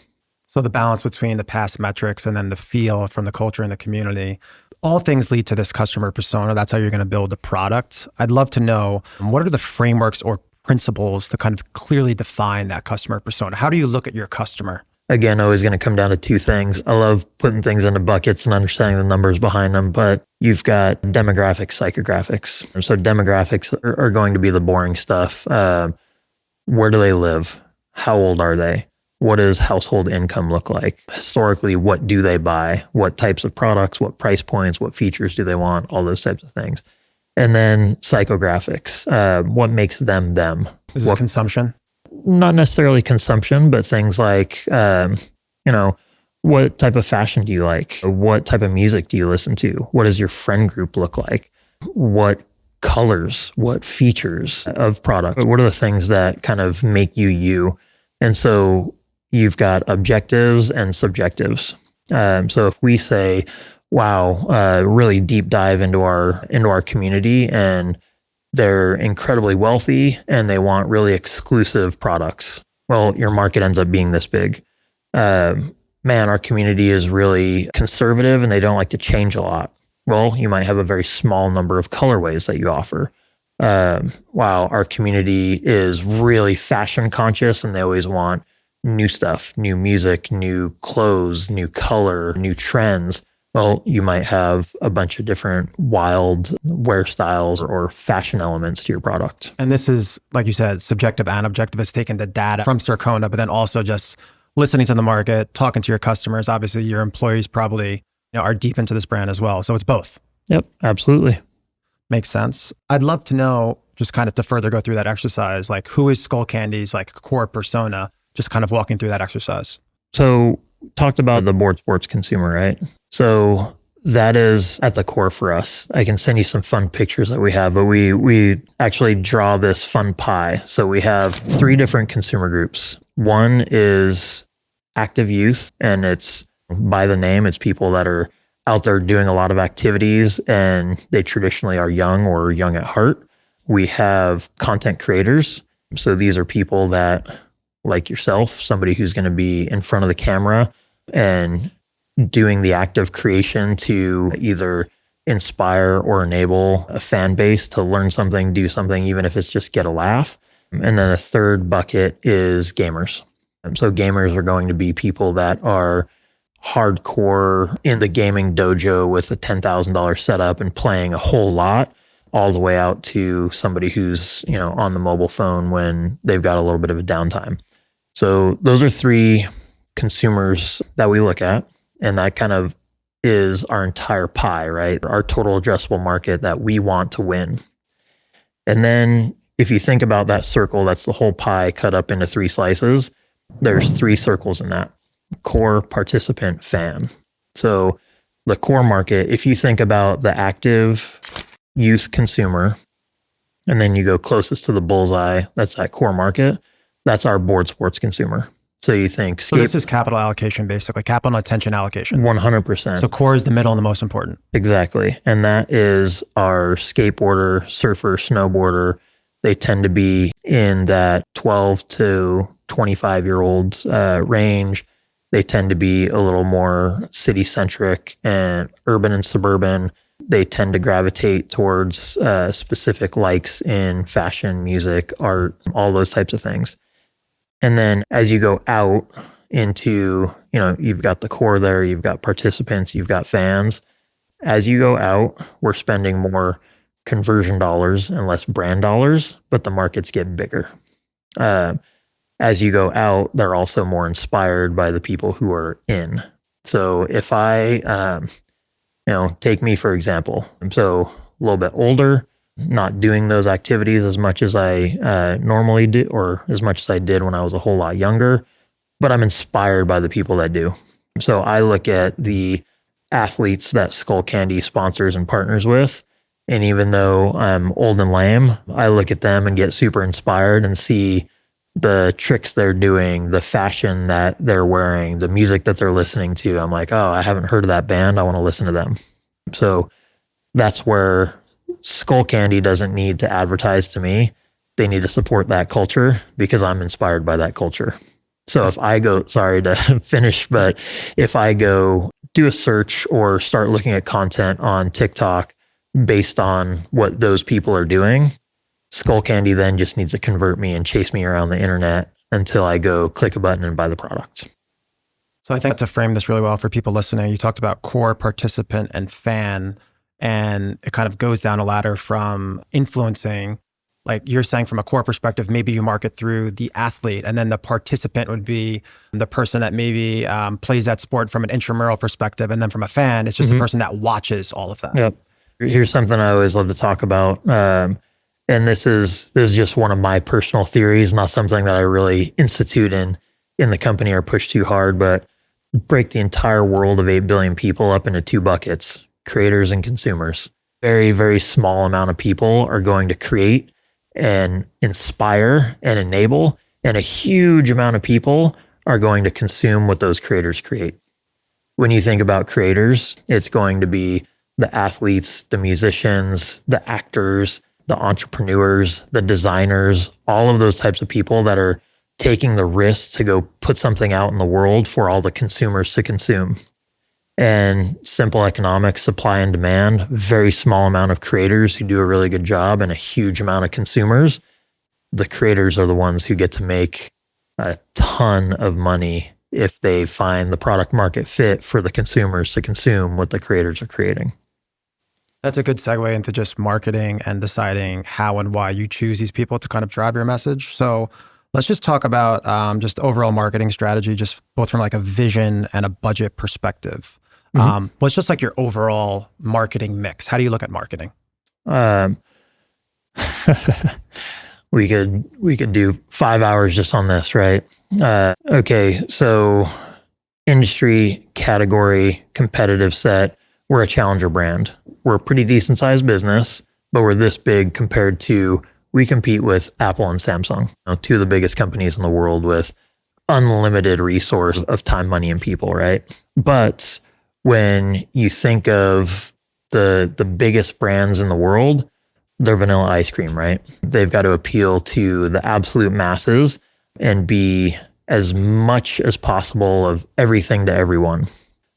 So the balance between the past metrics and then the feel from the culture and the community, all things lead to this customer persona. That's how you're going to build the product. I'd love to know, what are the frameworks or principles to kind of clearly define that customer persona? How do you look at your customer? Again, always going to come down to two things. I love putting things into buckets and understanding the numbers behind them, but you've got demographics, psychographics. So demographics are going to be the boring stuff. Where do they live? How old are they? What does household income look like? Historically, what do they buy? What types of products? What price points? What features do they want? All those types of things. And then psychographics. What makes them them? Is this consumption? Not necessarily consumption, but things like, what type of fashion do you like? What type of music do you listen to? What does your friend group look like? What colors? What features of product? What are the things that kind of make you you? And so you've got objectives and subjectives. So if we say, wow, really deep dive into our community and they're incredibly wealthy and they want really exclusive products. Well, your market ends up being this big. Man, our community is really conservative and they don't like to change a lot. Well, you might have a very small number of colorways that you offer. Wow, our community is really fashion conscious and they always want new stuff, new music, new clothes, new color, new trends. Well, you might have a bunch of different wild wear styles or fashion elements to your product. And this is, like you said, subjective and objective. It's taking the data from Circona, but then also just listening to the market, talking to your customers. Obviously, your employees probably are deep into this brand as well. So it's both. Yep, absolutely. Makes sense. I'd love to know, just kind of to further go through that exercise, like who is Skullcandy's like core persona, just kind of walking through that exercise. So talked about the board sports consumer, right? So that is at the core for us. I can send you some fun pictures that we have, but we actually draw this fun pie. So we have 3 different consumer groups. One is active youth, and it's by the name, it's people that are out there doing a lot of activities and they traditionally are young or young at heart. We have content creators. So these are people that, like yourself, somebody who's going to be in front of the camera and doing the act of creation to either inspire or enable a fan base to learn something, do something, even if it's just get a laugh. And then a third bucket is gamers. And so gamers are going to be people that are hardcore in the gaming dojo with a $10,000 setup and playing a whole lot, all the way out to somebody who's, on the mobile phone when they've got a little bit of a downtime. So those are 3 consumers that we look at, and that kind of is our entire pie, right? Our total addressable market that we want to win. And then if you think about that circle, that's the whole pie cut up into 3 slices. There's 3 circles in that: core, participant, fan. So the core market, if you think about the active youth consumer, and then you go closest to the bullseye, that's that core market. That's our board sports consumer. So you think So this is capital allocation, basically, capital attention allocation. 100%. So core is the middle and the most important. Exactly. And that is our skateboarder, surfer, snowboarder. They tend to be in that 12 to 25-year-old range. They tend to be a little more city-centric and urban and suburban. They tend to gravitate towards specific likes in fashion, music, art, all those types of things. And then as you go out into, you've got the core there, you've got participants, you've got fans. As you go out, we're spending more conversion dollars and less brand dollars, but the markets get bigger. As you go out, they're also more inspired by the people who are in. So if I, take me for example, I'm so a little bit older, not doing those activities as much as I normally do, or as much as I did when I was a whole lot younger, but I'm inspired by the people that do. So I look at the athletes that Skullcandy sponsors and partners with, and even though I'm old and lame, I look at them and get super inspired and see the tricks they're doing, the fashion that they're wearing, the music that they're listening to. I'm like, oh, I haven't heard of that band. I want to listen to them. So that's where Skullcandy doesn't need to advertise to me. They need to support that culture because I'm inspired by that culture. So if I go, sorry to finish, but if I go do a search or start looking at content on TikTok based on what those people are doing, Skullcandy then just needs to convert me and chase me around the internet until I go click a button and buy the product. So I think to frame this really well for people listening, you talked about core, participant, and fan, and it kind of goes down a ladder from influencing. Like you're saying from a core perspective, maybe you market through the athlete, and then the participant would be the person that maybe plays that sport from an intramural perspective. And then from a fan, it's just the person that watches all of that. Yep. Here's something I always love to talk about. And this is just one of my personal theories, not something that I really institute in the company or push too hard, but break the entire world of 8 billion people up into 2 buckets, creators and consumers. Very, very small amount of people are going to create and inspire and enable, and a huge amount of people are going to consume what those creators create. When you think about creators, it's going to be the athletes, the musicians, the actors, the entrepreneurs, the designers, all of those types of people that are taking the risk to go put something out in the world for all the consumers to consume. And simple economics, supply and demand, very small amount of creators who do a really good job and a huge amount of consumers. The creators are the ones who get to make a ton of money if they find the product market fit for the consumers to consume what the creators are creating. That's a good segue into just marketing and deciding how and why you choose these people to kind of drive your message. So let's just talk about just overall marketing strategy, just both from like a vision and a budget perspective. What's just like your overall marketing mix? How do you look at marketing? We could do 5 hours just on this, right? Okay, so industry, category, competitive set. We're a challenger brand. We're a pretty decent sized business, but we're this big compared to, we compete with Apple and Samsung, 2 of the biggest companies in the world with unlimited resource of time, money, and people, right? But when you think of the biggest brands in the world, they're vanilla ice cream, right? They've got to appeal to the absolute masses and be as much as possible of everything to everyone.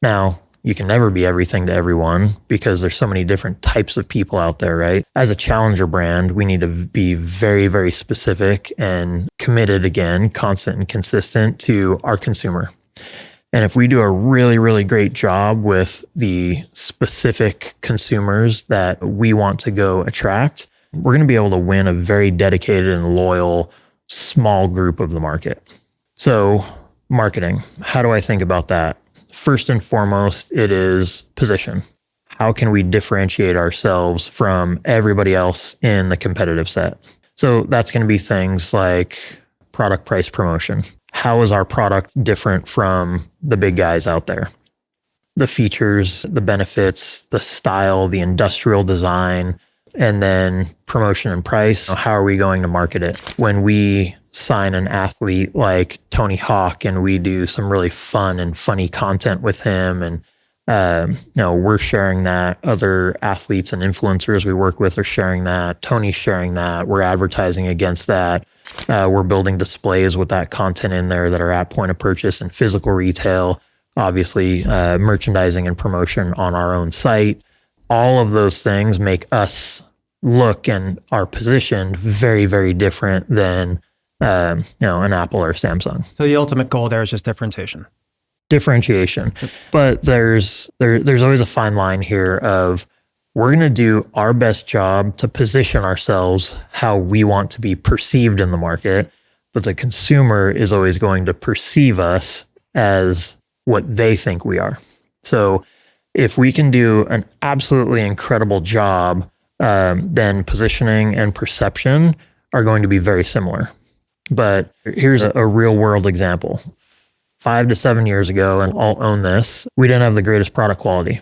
Now, you can never be everything to everyone because there's so many different types of people out there, right? As a challenger brand, we need to be very, very specific and committed, again, constant and consistent to our consumer. And if we do a really, really great job with the specific consumers that we want to go attract, we're going to be able to win a very dedicated and loyal small group of the market. So marketing, how do I think about that? First and foremost, it is position. How can we differentiate ourselves from everybody else in the competitive set? So that's going to be things like product, price, promotion. How is our product different from the big guys out there? The features, the benefits, the style, the industrial design, and then promotion and price. How are we going to market it? When we sign an athlete like Tony Hawk and we do some really fun and funny content with him, and we're sharing that, other athletes and influencers we work with are sharing that, Tony's sharing that, we're advertising against that, we're building displays with that content in there that are at point of purchase and physical retail, obviously merchandising and promotion on our own site. All of those things make us look and are positioned very, very different than an Apple or Samsung. So the ultimate goal there is just differentiation. But there's always a fine line here of we're going to do our best job to position ourselves how we want to be perceived in the market, but the consumer is always going to perceive us as what they think we are. So if we can do an absolutely incredible job, then positioning and perception are going to be very similar. But here's a real world example. 5 to 7 years ago, and I'll own this, we didn't have the greatest product quality.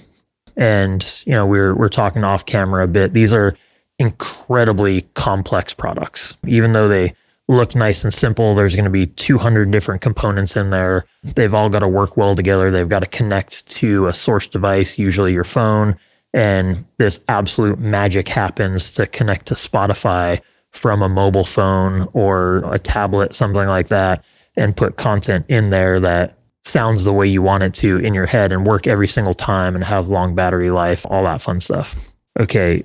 And, we're talking off camera a bit. These are incredibly complex products. Even though they look nice and simple, there's going to be 200 different components in there. They've all got to work well together. They've got to connect to a source device, usually your phone. And this absolute magic happens to connect to Spotify from a mobile phone or a tablet, something like that, and put content in there that sounds the way you want it to in your head and work every single time and have long battery life, all that fun stuff. Okay.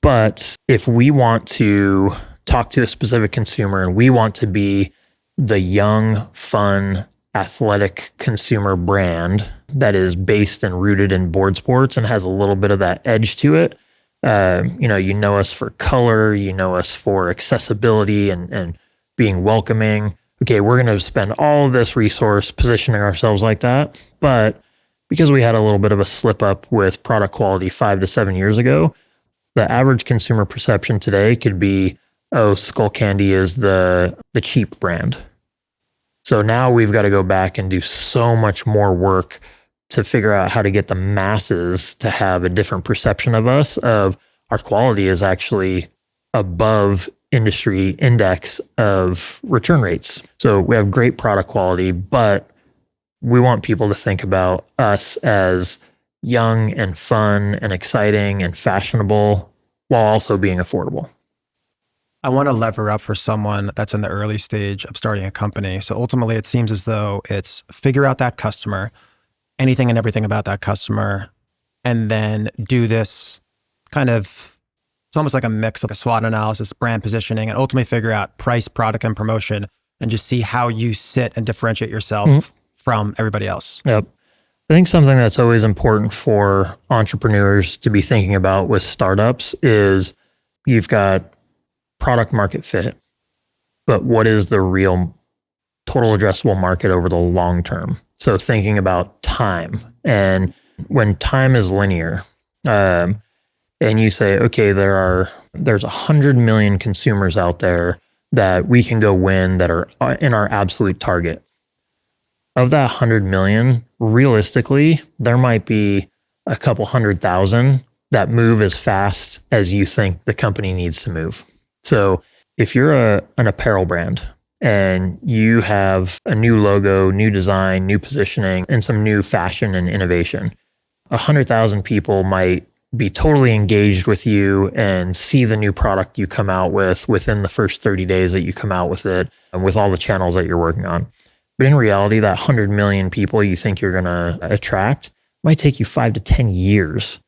But if we want to talk to a specific consumer and we want to be the young, fun, athletic consumer brand that is based and rooted in board sports and has a little bit of that edge to it, you know us for color, you know us for accessibility and being welcoming. Okay, we're going to spend all of this resource positioning ourselves like that. But because we had a little bit of a slip up with product quality 5 to 7 years ago, the average consumer perception today could be, oh, Skullcandy is the cheap brand. So now we've got to go back and do so much more work to figure out how to get the masses to have a different perception of us, of our quality is actually above industry index of return rates. So we have great product quality, but we want people to think about us as young and fun and exciting and fashionable while also being affordable. I want to lever up for someone that's in the early stage of starting a company. So ultimately, it seems as though it's figure out that customer, anything and everything about that customer, and then do this kind of, it's almost like a mix of a SWOT analysis, brand positioning, and ultimately figure out price, product, and promotion, and just see how you sit and differentiate yourself from everybody else. Yep. I think something that's always important for entrepreneurs to be thinking about with startups is you've got product market fit, but what is the real total addressable market over the long term? So thinking about time, and when time is linear, and you say, okay, there's 100 million consumers out there that we can go win that are in our absolute target. Of that 100 million, realistically, there might be a couple 100,000 that move as fast as you think the company needs to move. So if you're an apparel brand and you have a new logo, new design, new positioning, and some new fashion and innovation, 100,000 people might be totally engaged with you and see the new product you come out with within the first 30 days that you come out with it and with all the channels that you're working on. But in reality, that 100 million people you think you're going to attract might take you 5 to 10 years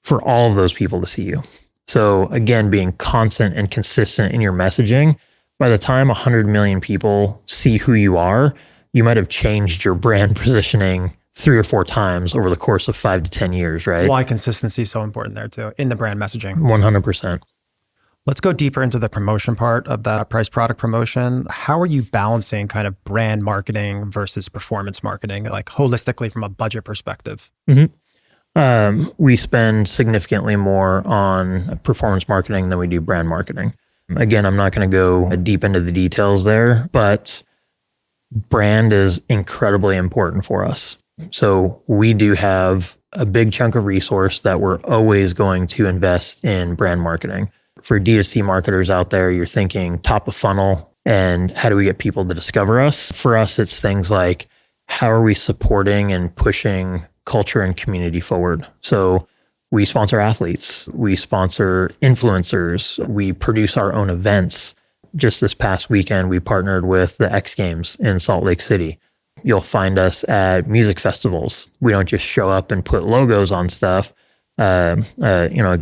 for all of those people to see you. So again, being constant and consistent in your messaging, by the time 100 million people see who you are, you might have changed your brand positioning 3 or 4 times over the course of 5 to 10 years, right? Why consistency is so important there too, in the brand messaging. 100%. Let's go deeper into the promotion part of that price product promotion. How are you balancing kind of brand marketing versus performance marketing, like holistically from a budget perspective? We spend significantly more on performance marketing than we do brand marketing. Again, I'm not going to go deep into the details there, but brand is incredibly important for us. So we do have a big chunk of resource that we're always going to invest in brand marketing. For D2C marketers out there, you're thinking top of funnel and how do we get people to discover us? For us, it's things like how are we supporting and pushing culture and community forward? So we sponsor athletes, we sponsor influencers, we produce our own events. Just this past weekend, we partnered with the X Games in Salt Lake City. You'll find us at music festivals. We don't just show up and put logos on stuff. A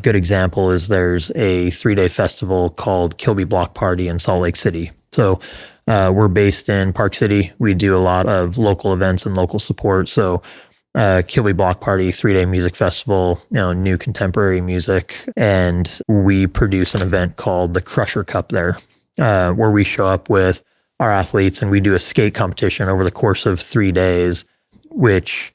good example is there's a 3-day festival called Kilby Block Party in Salt Lake City. So we're based in Park City. We do a lot of local events and local support. So Kilby Block Party, 3-day music festival, new contemporary music. And we produce an event called the Crusher Cup there, where we show up with our athletes and we do a skate competition over the course of 3 days, which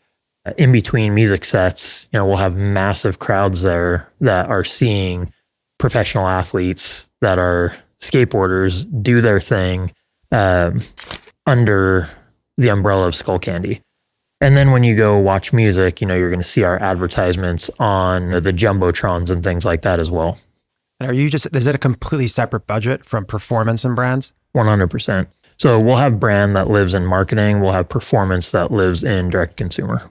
in between music sets, we'll have massive crowds there that are seeing professional athletes that are skateboarders do their thing under the umbrella of Skullcandy. And then when you go watch music, you're going to see our advertisements on the Jumbotrons and things like that as well. And is it a completely separate budget from performance and brands? 100%. So we'll have brand that lives in marketing. We'll have performance that lives in direct consumer.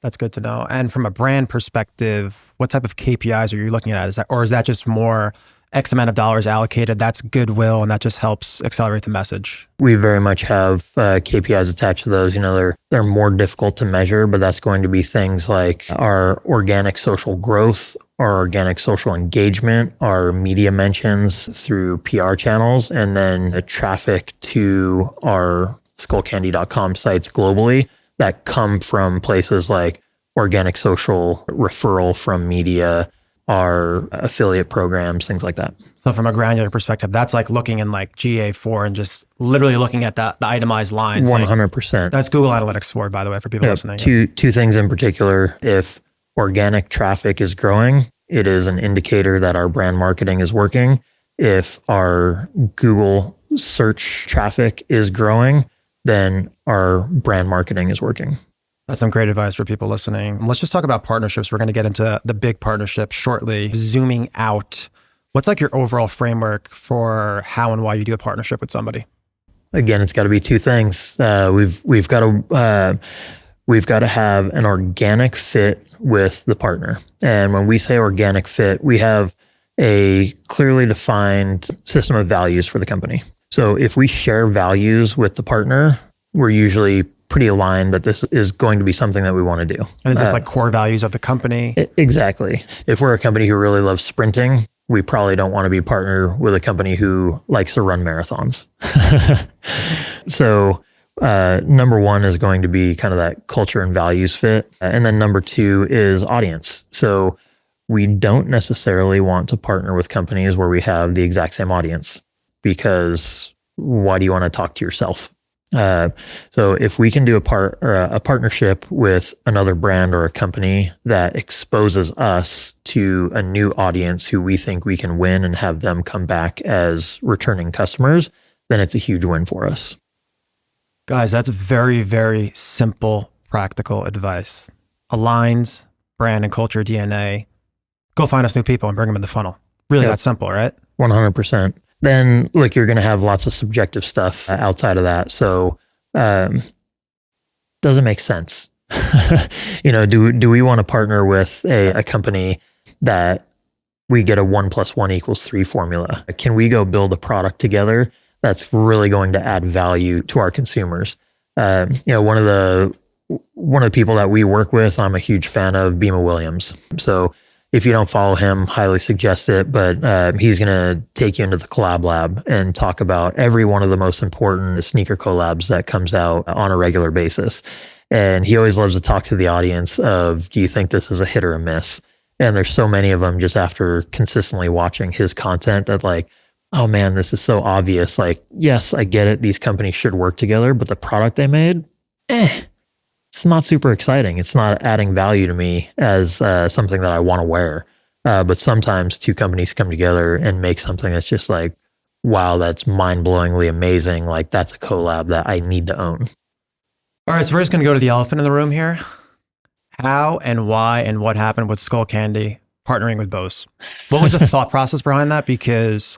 That's good to know. And from a brand perspective, what type of KPIs are you looking at? Is that just more X amount of dollars allocated? That's goodwill, and that just helps accelerate the message. We very much have KPIs attached to those. They're more difficult to measure, but that's going to be things like our organic social growth, our organic social engagement, our media mentions through PR channels, and then the traffic to our skullcandy.com sites globally that come from places like organic social, referral from media, our affiliate programs, things like that. So from a granular perspective, that's like looking in like GA4 and just literally looking at the itemized lines. 100%. That's Google Analytics 4, by the way, for people listening. Two things in particular. If organic traffic is growing, it is an indicator that our brand marketing is working. If our Google search traffic is growing, then our brand marketing is working. That's some great advice for people listening. Let's just talk about partnerships. We're going to get into the big partnership shortly. Zooming out, what's like your overall framework for how and why you do a partnership with somebody? Again, it's got to be two things. We've got to have an organic fit with the partner. And when we say organic fit, we have a clearly defined system of values for the company. So if we share values with the partner, we're usually pretty aligned that this is going to be something that we want to do. And is this like core values of the company? Exactly. If we're a company who really loves sprinting, we probably don't want to be partner with a company who likes to run marathons. So number one is going to be kind of that culture and values fit. And then number two is audience. So we don't necessarily want to partner with companies where we have the exact same audience, because why do you want to talk to yourself? So if we can do a partnership with another brand or a company that exposes us to a new audience who we think we can win and have them come back as returning customers, then it's a huge win for us. Guys, that's very, very simple, practical advice. Aligned brand and culture DNA. Go find us new people and bring them in the funnel. Really that simple, right? 100%. Then look, you're going to have lots of subjective stuff outside of that. So, doesn't make sense. Do we want to partner with a company that we get a 1 + 1 = 3 formula? Can we go build a product together that's really going to add value to our consumers? One of the people that we work with, I'm a huge fan of, Bima Williams. So if you don't follow him, highly suggest it, but he's going to take you into the Collab lab and talk about every one of the most important sneaker collabs that comes out on a regular basis. And he always loves to talk to the audience of, do you think this is a hit or a miss? And there's so many of them just after consistently watching his content that like, oh man, this is so obvious. Like, yes, I get it. These companies should work together, but the product they made, it's not super exciting. It's not adding value to me as something that I want to wear. But sometimes two companies come together and make something that's just like, wow, that's mind-blowingly amazing. Like that's a collab that I need to own. All right, so we're just going to go to the elephant in the room here. How and why and what happened with Skullcandy partnering with Bose? What was the thought process behind that? Because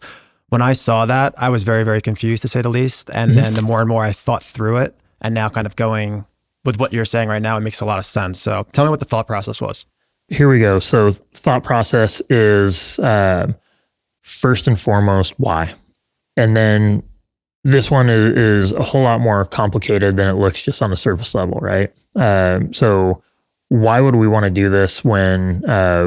when I saw that, I was very, very confused, to say the least. And then the more and more I thought through it, and now kind of going with what you're saying right now, it makes a lot of sense. So tell me what the thought process was. Here we go. So thought process is first and foremost, why? And then this one is a whole lot more complicated than it looks just on the surface level, right? So why would we want to do this when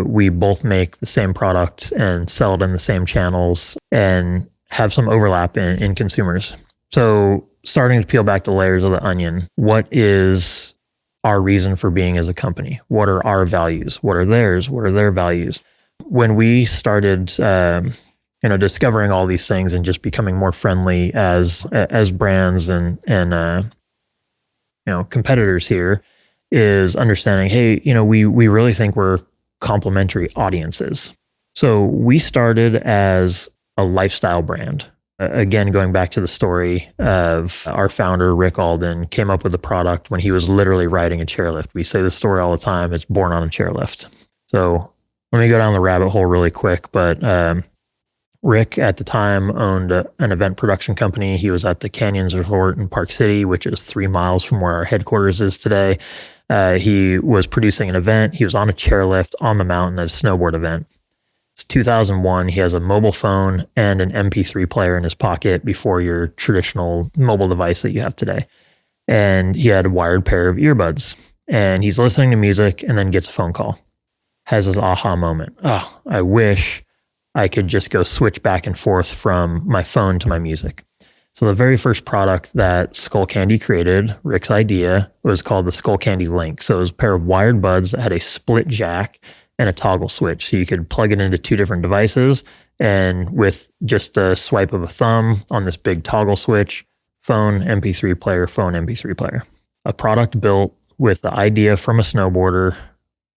we both make the same product and sell it in the same channels and have some overlap in consumers? So starting to peel back the layers of the onion, what is our reason for being as a company? What are our values? What are theirs? What are their values? When we started, discovering all these things and just becoming more friendly as brands and competitors here, is understanding, hey, we really think we're complementary audiences. So we started as a lifestyle brand. Again, going back to the story of our founder, Rick Alden, came up with a product when he was literally riding a chairlift. We say this story all the time. It's born on a chairlift. So let me go down the rabbit hole really quick. But Rick at the time owned an event production company. He was at the Canyons Resort in Park City, which is 3 miles from where our headquarters is today. He was producing an event. He was on a chairlift on the mountain at a snowboard event. It's 2001. He has a mobile phone and an MP3 player in his pocket before your traditional mobile device that you have today. And he had a wired pair of earbuds. And he's listening to music and then gets a phone call. Has his aha moment. Oh, I wish I could just go switch back and forth from my phone to my music. So the very first product that Skullcandy created, Rick's idea, was called the Skullcandy Link. So it was a pair of wired buds that had a split jack and a toggle switch. So you could plug it into 2 different devices, and with just a swipe of a thumb on this big toggle switch, phone, MP3 player, phone, MP3 player. A product built with the idea from a snowboarder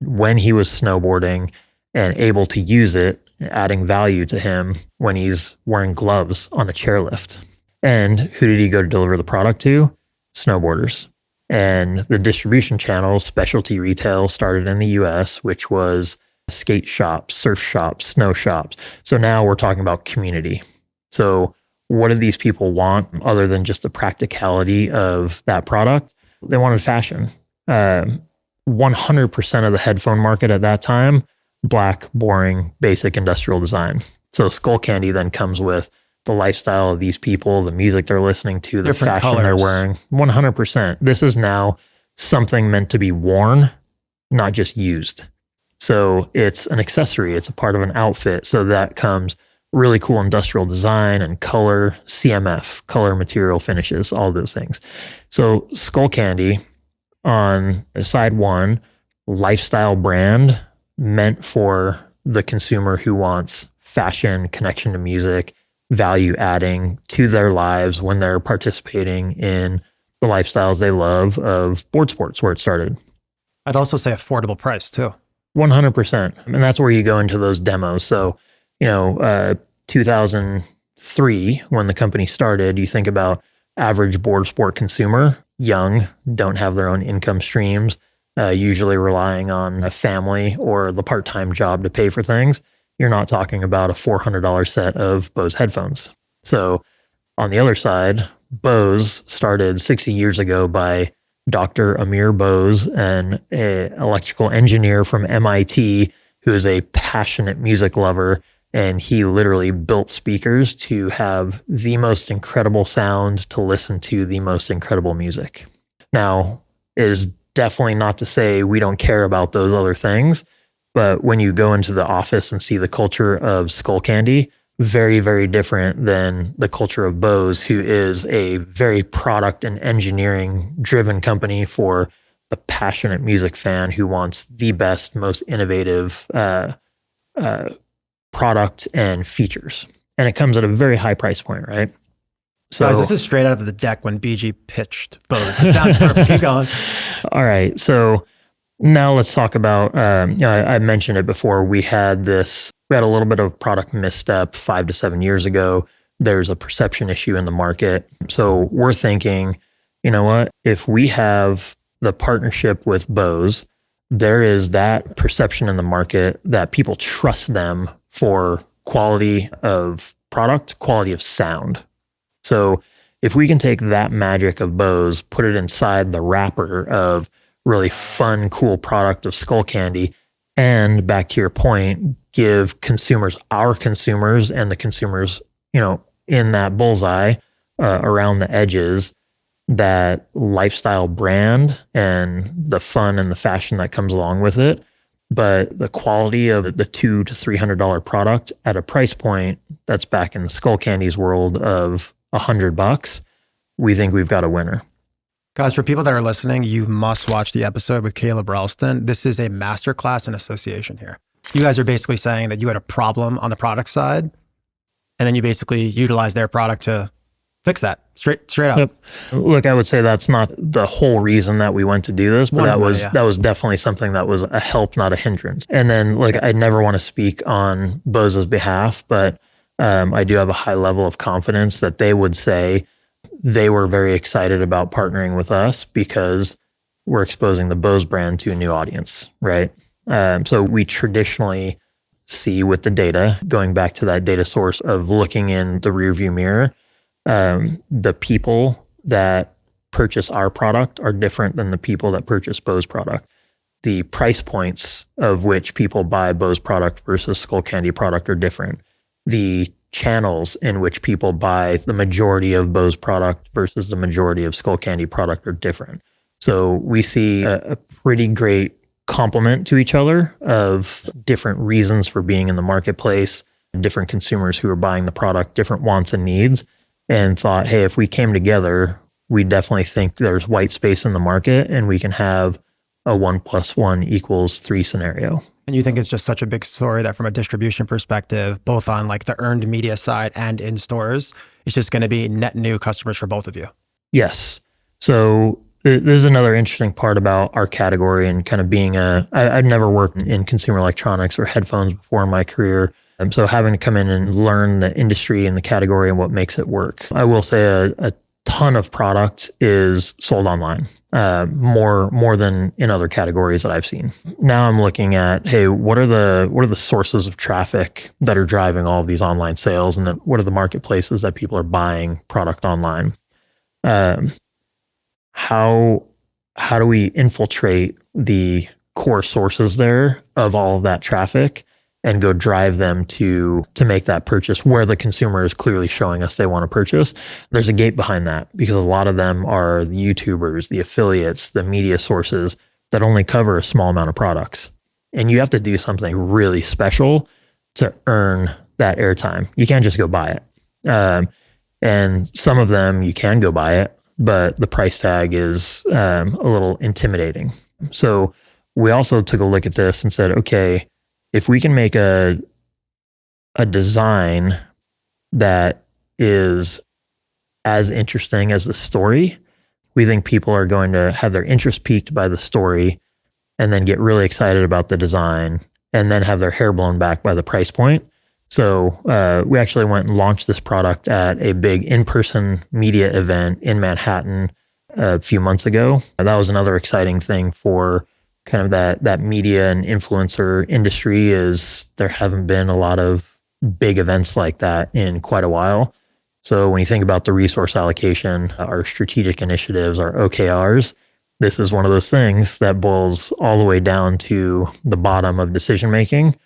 when he was snowboarding and able to use it, adding value to him when he's wearing gloves on a chairlift. And who did he go to deliver the product to? Snowboarders. And the distribution channels, specialty retail, started in the US, which was skate shops, surf shops, snow shops. So now we're talking about community. So what did these people want other than just the practicality of that product? They wanted fashion. 100% of the headphone market at that time, black, boring, basic industrial design. So Skullcandy then comes with the lifestyle of these people, the music they're listening to, the Different fashion they're colors. wearing. 100%. This is now something meant to be worn, not just used. So it's an accessory. It's a part of an outfit. So that comes really cool industrial design and color, CMF, color material finishes, all those things. So Skullcandy on side one, lifestyle brand meant for the consumer who wants fashion, connection to music, value adding to their lives when they're participating in the lifestyles they love of board sports, where it started. I'd also say affordable price too. 100%. And that's where you go into those demos. So, 2003, when the company started, you think about average board sport consumer, young, don't have their own income streams, usually relying on a family or the part-time job to pay for things. You're not talking about a $400 set of Bose headphones. So on the other side, Bose started 60 years ago by Dr. Amir Bose, an electrical engineer from MIT who is a passionate music lover. And he literally built speakers to have the most incredible sound to listen to the most incredible music. Now, it is definitely not to say we don't care about those other things, but when you go into the office and see the culture of Skullcandy, very, very different than the culture of Bose, who is a very product and engineering driven company for the passionate music fan who wants the best, most innovative product and features. And it comes at a very high price point, right? So Guys, this is straight out of the deck when BG pitched Bose. It sounds perfect. Keep going. all right. So now let's talk about, I mentioned it before. We had a little bit of product misstep 5 to 7 years ago. There's a perception issue in the market. So we're thinking, you know what? If we have the partnership with Bose, there is that perception in the market that people trust them for quality of product, quality of sound. So if we can take that magic of Bose, put it inside the wrapper of really fun, cool product of Skullcandy, and back to your point, give consumers, our consumers and the consumers, in that bullseye around the edges, that lifestyle brand and the fun and the fashion that comes along with it, but the quality of the $200 to $300 product at a price point that's back in the Skullcandy's world of $100, we think we've got a winner. Guys, for people that are listening, you must watch the episode with Caleb Ralston. This is a masterclass in association here. You guys are basically saying that you had a problem on the product side, and then you basically utilize their product to fix that straight up. Yep. Look, I would say that's not the whole reason that we went to do this, but that was definitely something that was a help, not a hindrance. And then, like, I never want to speak on Bose's behalf, but I do have a high level of confidence that they would say they were very excited about partnering with us because we're exposing the Bose brand to a new audience, right? So we traditionally see with the data, going back to that data source of looking in the rearview mirror, the people that purchase our product are different than the people that purchase Bose product. The price points of which people buy Bose product versus Skullcandy product are different. The channels in which people buy the majority of Bose product versus the majority of Skullcandy product are different. So we see a pretty great complement to each other of different reasons for being in the marketplace, different consumers who are buying the product, different wants and needs, and thought, hey, if we came together, we definitely think there's white space in the market and we can have a 1 + 1 = 3 scenario. And you think it's just such a big story that from a distribution perspective, both on like the earned media side and in stores, it's just going to be net new customers for both of you. Yes. So this is another interesting part about our category and kind of being I'd never worked in consumer electronics or headphones before in my career. So having to come in and learn the industry and the category and what makes it work. I will say a ton of product is sold online, more than in other categories that I've seen. Now I'm looking at, hey, what are the sources of traffic that are driving all of these online sales, and then what are the marketplaces that people are buying product online? How do we infiltrate the core sources there of all of that traffic and go drive them to make that purchase where the consumer is clearly showing us they want to purchase? There's a gate behind that because a lot of them are the YouTubers, the affiliates, the media sources that only cover a small amount of products. And you have to do something really special to earn that airtime. You can't just go buy it. And some of them you can go buy it, but the price tag is a little intimidating. So we also took a look at this and said, okay, if we can make a design that is as interesting as the story, we think people are going to have their interest piqued by the story and then get really excited about the design and then have their hair blown back by the price point. So we actually went and launched this product at a big in-person media event in Manhattan a few months ago. That was another exciting thing for kind of that media and influencer industry, is there haven't been a lot of big events like that in quite a while. So when you think about the resource allocation, our strategic initiatives, our OKRs, this is one of those things that boils all the way down to the bottom of decision making.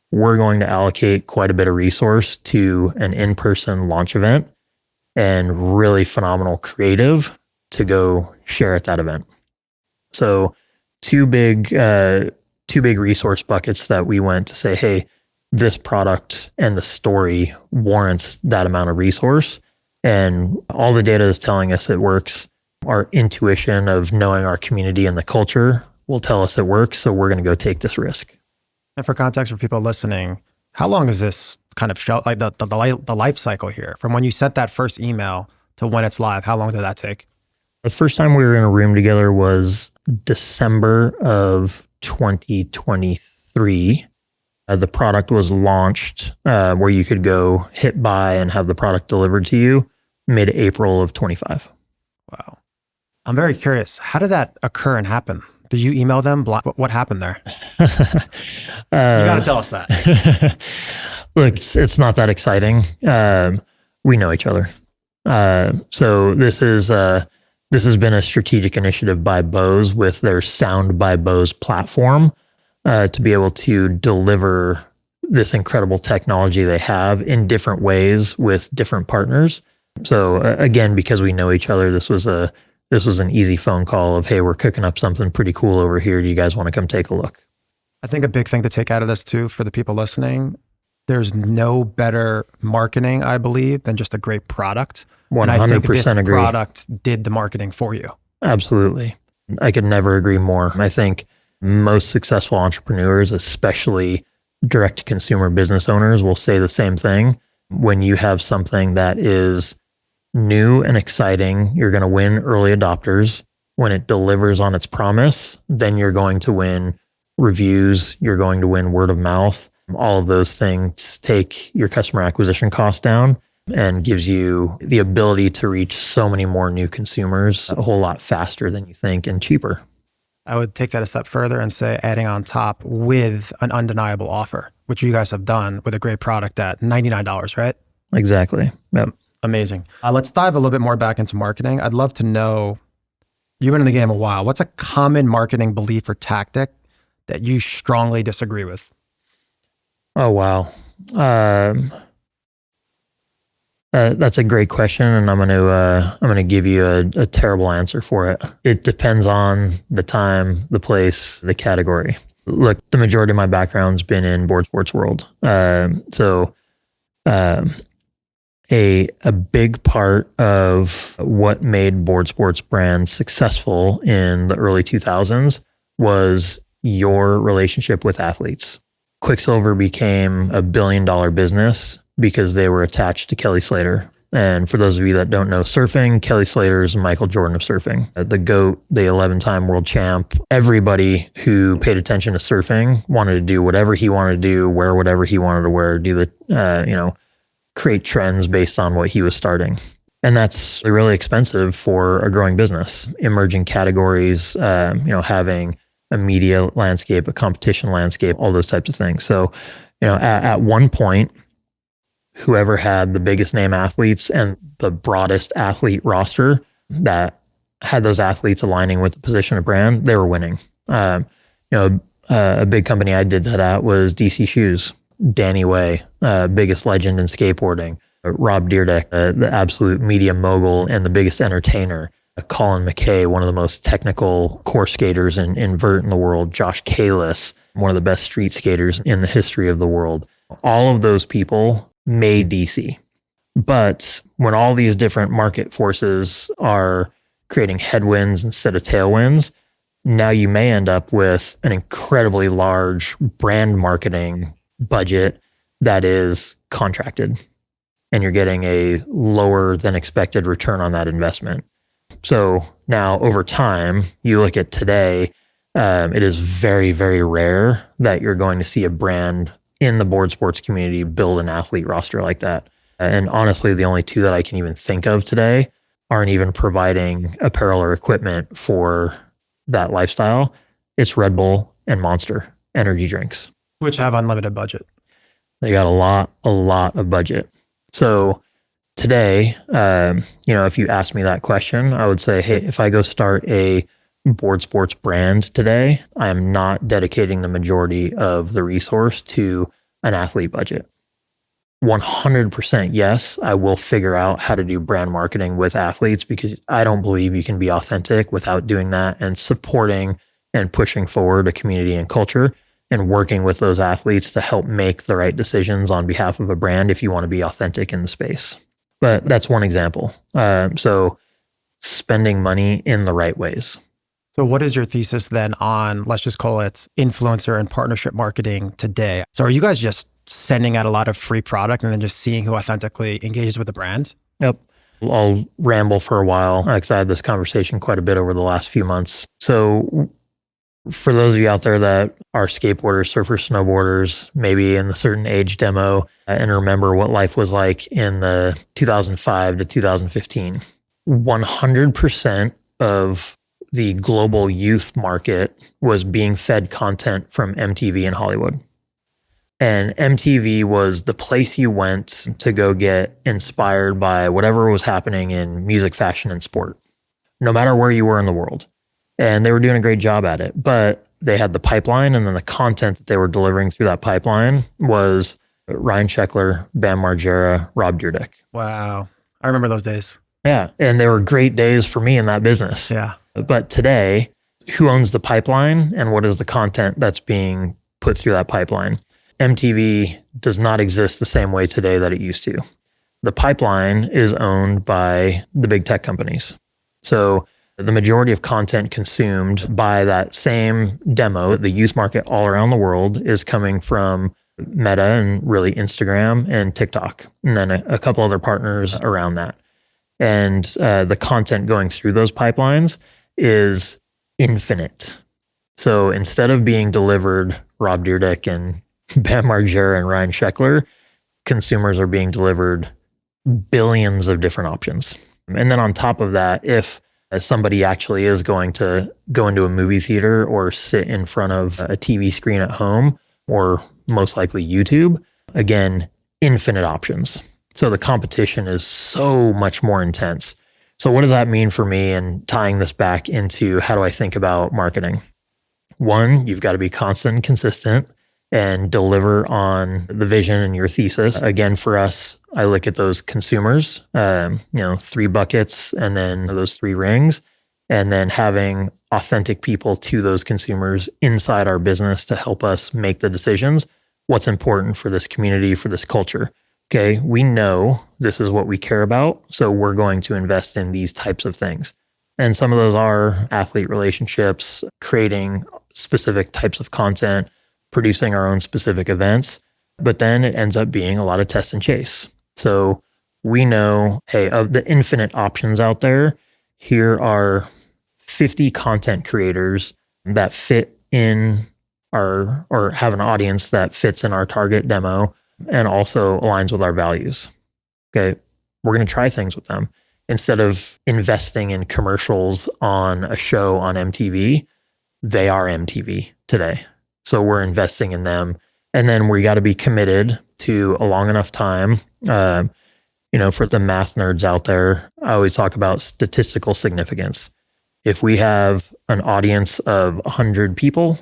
We're going to allocate quite a bit of resource to an in-person launch event and really phenomenal creative to go share at that event. So two big resource buckets that we went to say, hey, this product and the story warrants that amount of resource. And all the data is telling us it works. Our intuition of knowing our community and the culture will tell us it works. So we're going to go take this risk. And for context for people listening, how long is this kind of show, like the life cycle here? From when you sent that first email to when it's live, how long did that take? The first time we were in a room together was December of 2023. The product was launched where you could go hit buy and have the product delivered to you mid-April of 25. Wow. I'm very curious. How did that occur and happen? Did you email them? What happened there? You got to tell us that. Look, it's not that exciting. We know each other. So this has been a strategic initiative by Bose with their Sound by Bose platform to be able to deliver this incredible technology they have in different ways with different partners. So again, because we know each other, this was an easy phone call of, hey, we're cooking up something pretty cool over here. Do you guys want to come take a look? I think a big thing to take out of this too, for the people listening, there's no better marketing, I believe, than just a great product. 100% and I think this agree. product did the marketing for you. Absolutely. I could never agree more. I think most successful entrepreneurs, especially direct to consumer business owners, will say the same thing. When you have something that is new and exciting, you're going to win early adopters. When it delivers on its promise, then you're going to win reviews, you're going to win word of mouth. All of those things take your customer acquisition costs down and gives you the ability to reach so many more new consumers a whole lot faster than you think and cheaper. I would take that a step further and say adding on top with an undeniable offer, which you guys have done with a great product at $99, right? Exactly. Yep. Amazing. Let's dive a little bit more back into marketing. I'd love to know, you've been in the game a while. What's a common marketing belief or tactic that you strongly disagree with? Oh, wow. That's a great question, and I'm going to give you a terrible answer for it. It depends on the time, the place, the category. Look, the majority of my background's been in board sports world. A big part of what made board sports brands successful in the early 2000s was your relationship with athletes. Quicksilver became a $1 billion business because they were attached to Kelly Slater. And for those of you that don't know surfing, Kelly Slater is Michael Jordan of surfing, the GOAT, the 11-time world champ. Everybody who paid attention to surfing wanted to do whatever he wanted to do, wear whatever he wanted to wear, do the, create trends based on what he was starting. And that's really expensive for a growing business. Emerging categories, having a media landscape, a competition landscape, all those types of things. So, at one point, whoever had the biggest name athletes and the broadest athlete roster that had those athletes aligning with the position of brand, they were winning. A big company I did that at was DC Shoes. Danny Way, biggest legend in skateboarding. Rob Dyrdek, the absolute media mogul and the biggest entertainer. Colin McKay, one of the most technical course skaters in vert in the world. Josh Kalis, one of the best street skaters in the history of the world. All of those people made DC. But when all these different market forces are creating headwinds instead of tailwinds, now you may end up with an incredibly large brand marketing budget that is contracted, and you're getting a lower than expected return on that investment. So now over time, you look at today, it is very, very rare that you're going to see a brand in the board sports community build an athlete roster like that. And honestly, the only two that I can even think of today aren't even providing apparel or equipment for that lifestyle. It's Red Bull and Monster energy drinks, which have unlimited budget. They got a lot of budget. So today, if you ask me that question, I would say, hey, if I go start a board sports brand today, I am not dedicating the majority of the resource to an athlete budget. 100% yes, I will figure out how to do brand marketing with athletes, because I don't believe you can be authentic without doing that and supporting and pushing forward a community and culture and working with those athletes to help make the right decisions on behalf of a brand if you want to be authentic in the space. But that's one example. So spending money in the right ways. So what is your thesis then on, let's just call it influencer and partnership marketing today? So are you guys just sending out a lot of free product and then just seeing who authentically engages with the brand? Yep. I'll ramble for a while because I had this conversation quite a bit over the last few months. So for those of you out there that are skateboarders, surfers, snowboarders, maybe in the certain age demo, and remember what life was like in the 2005 to 2015, 100% of the global youth market was being fed content from MTV in Hollywood. And MTV was the place you went to go get inspired by whatever was happening in music, fashion, and sport, no matter where you were in the world. And they were doing a great job at it, but they had the pipeline, and then the content that they were delivering through that pipeline was Ryan Sheckler, Bam Margera, Rob Dyrdek. Wow. I remember those days. Yeah. And they were great days for me in that business. Yeah. But today, who owns the pipeline and what is the content that's being put through that pipeline? MTV does not exist the same way today that it used to. The pipeline is owned by the big tech companies. So the majority of content consumed by that same demo, the use market all around the world, is coming from Meta and really Instagram and TikTok, and then a couple other partners around that. And the content going through those pipelines is infinite. So instead of being delivered Rob Dyrdek and Bam Margera and Ryan Sheckler, consumers are being delivered billions of different options. And then on top of that, if somebody actually is going to go into a movie theater or sit in front of a TV screen at home, or most likely YouTube, again, infinite options. So the competition is so much more intense. So what does that mean for me? And tying this back into how do I think about marketing? One, you've got to be constant and consistent and deliver on the vision and your thesis. Again, for us, I look at those consumers, 3 buckets and then those 3 rings, and then having authentic people to those consumers inside our business to help us make the decisions. What's important for this community, for this culture? Okay, we know this is what we care about, so we're going to invest in these types of things. And some of those are athlete relationships, creating specific types of content, producing our own specific events, but then it ends up being a lot of test and chase. So we know, hey, of the infinite options out there, here are 50 content creators that fit in our, or have an audience that fits in our target demo and also aligns with our values. Okay, we're going to try things with them. Instead of investing in commercials on a show on MTV, they are MTV today. So we're investing in them. And then we got to be committed to a long enough time. For the math nerds out there, I always talk about statistical significance. If we have an audience of 100 people,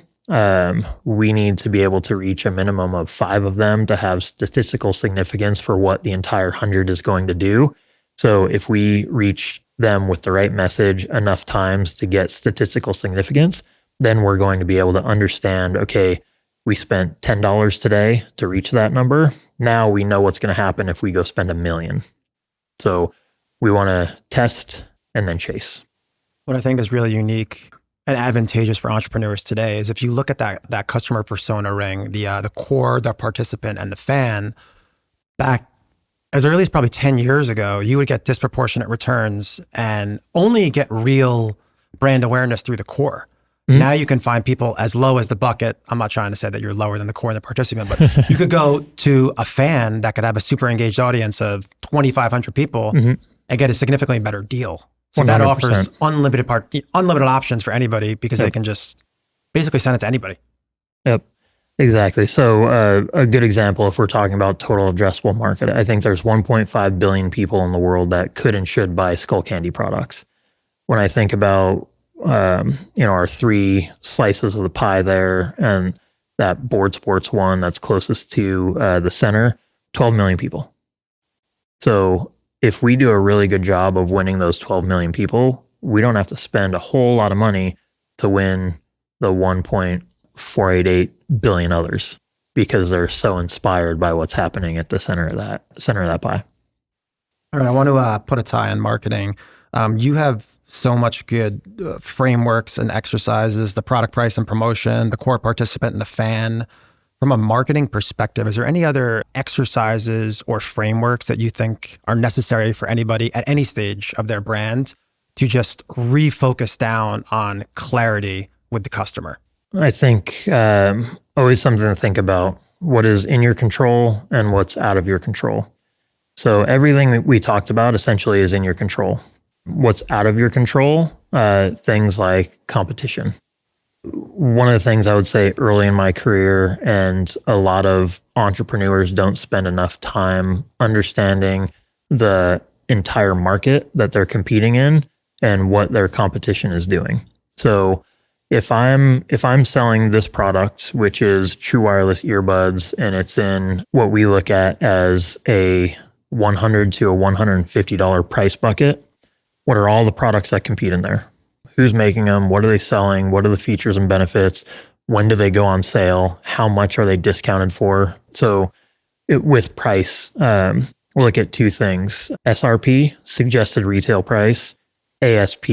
we need to be able to reach a minimum of 5 of them to have statistical significance for what the entire 100 is going to do. So if we reach them with the right message enough times to get statistical significance, then we're going to be able to understand, okay, we spent $10 today to reach that number. Now we know what's going to happen if we go spend $1 million. So we want to test and then chase. What I think is really unique and advantageous for entrepreneurs today is if you look at that customer persona ring, the core, the participant, and the fan, back as early as probably 10 years ago, you would get disproportionate returns and only get real brand awareness through the core. Mm-hmm. Now you can find people as low as the bucket. I'm not trying to say that you're lower than the core and the participant, but you could go to a fan that could have a super engaged audience of 2,500 people mm-hmm. and get a significantly better deal. So 100%. That offers unlimited options for anybody because they can just basically send it to anybody. Yep, exactly. So a good example, if we're talking about total addressable market, I think there's 1.5 billion people in the world that could and should buy Skullcandy products. When I think about our 3 slices of the pie there, and that board sports one that's closest to the center, 12 million people. So if we do a really good job of winning those 12 million people, we don't have to spend a whole lot of money to win the 1.488 billion others because they're so inspired by what's happening at the center of that pie. All right, I want to put a tie on marketing. You have so much good frameworks and exercises, the product price and promotion, the core participant and the fan. From a marketing perspective, is there any other exercises or frameworks that you think are necessary for anybody at any stage of their brand to just refocus down on clarity with the customer? I think always something to think about, what is in your control and what's out of your control. So everything that we talked about essentially is in your control. What's out of your control, things like competition. One of the things I would say early in my career, and a lot of entrepreneurs don't spend enough time understanding the entire market that they're competing in and what their competition is doing. So if I'm selling this product, which is true wireless earbuds, and it's in what we look at as a $100 to a $150 price bucket, what are all the products that compete in there? Who's making them? What are they selling? What are the features and benefits? When do they go on sale? How much are they discounted for? So with price, we'll look at 2 things: SRP, suggested retail price, ASP,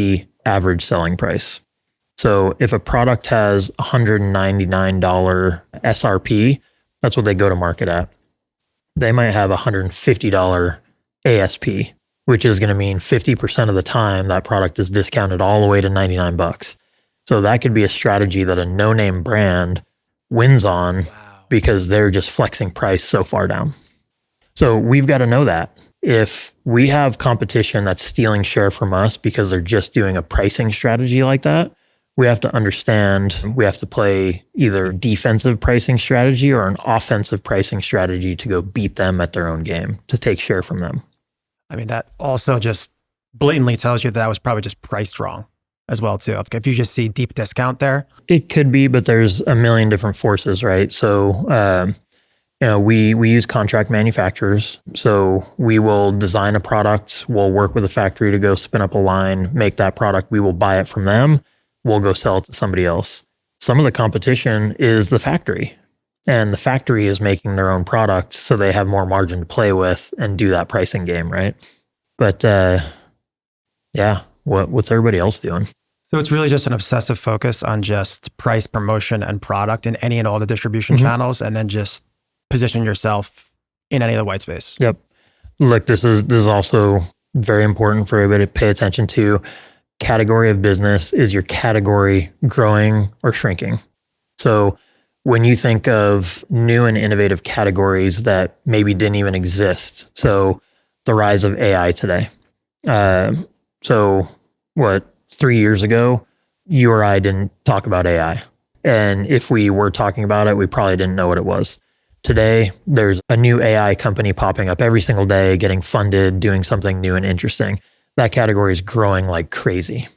average selling price. So if a product has $199 SRP, that's what they go to market at. They might have $150 ASP, which is going to mean 50% of the time that product is discounted all the way to $99. So that could be a strategy that a no-name brand wins on because they're just flexing price so far down. So we've got to know that. If we have competition that's stealing share from us because they're just doing a pricing strategy like that, we have to understand we have to play either defensive pricing strategy or an offensive pricing strategy to go beat them at their own game, to take share from them. I mean, that also just blatantly tells you that was probably just priced wrong as well, too. If you just see deep discount there. It could be, but there's a million different forces, right? So, we use contract manufacturers. So we will design a product. We'll work with a factory to go spin up a line, make that product. We will buy it from them. We'll go sell it to somebody else. Some of the competition is the factory, and the factory is making their own product, so they have more margin to play with and do that pricing game, right? But what's everybody else doing? So it's really just an obsessive focus on just price, promotion, and product in any and all the distribution channels, and then just position yourself in any of the white space. Yep. Look, this is also very important for everybody to pay attention to. Category of business, is your category growing or shrinking? So when you think of new and innovative categories that maybe didn't even exist, so the rise of AI today. 3 years ago, you or I didn't talk about AI. And if we were talking about it, we probably didn't know what it was. Today, there's a new AI company popping up every single day, getting funded, doing something new and interesting. That category is growing like crazy.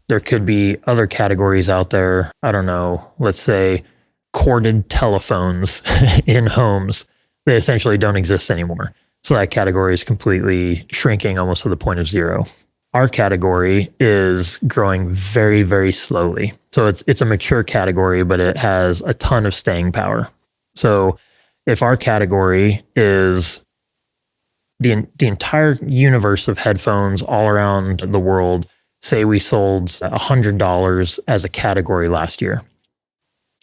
There could be other categories out there. I don't know, let's say corded telephones in homes. They essentially don't exist anymore. So that category is completely shrinking almost to the point of zero. Our category is growing very, very slowly. So it's a mature category, but it has a ton of staying power. So if our category is the entire universe of headphones all around the world, say we sold $100 as a category last year.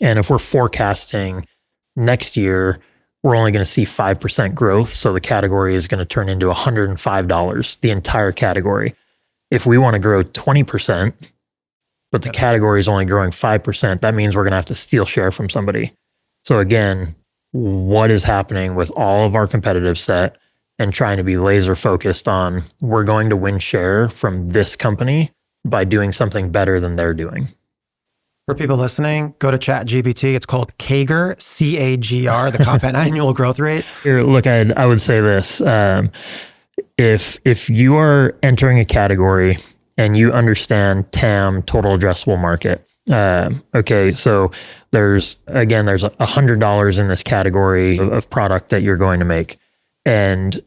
And if we're forecasting next year, we're only going to see 5% growth. So the category is going to turn into $105, the entire category. If we want to grow 20%, but the category is only growing 5%, that means we're going to have to steal share from somebody. So again, what is happening with all of our competitive set and trying to be laser focused on we're going to win share from this company by doing something better than they're doing. For people listening, go to ChatGPT. It's called CAGR, CAGR, the compound annual growth rate. Here, look, I would say this. If you are entering a category and you understand TAM, total addressable market, okay, so there's $100 in this category of product that you're going to make. And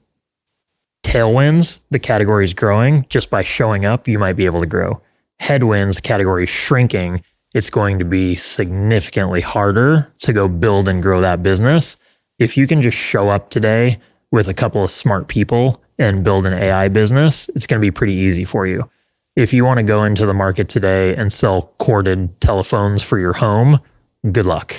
tailwinds, the category is growing. Just by showing up, you might be able to grow. Headwinds, the category is shrinking. It's going to be significantly harder to go build and grow that business. If you can just show up today with a couple of smart people and build an AI business, it's going to be pretty easy for you. If you want to go into the market today and sell corded telephones for your home, good luck.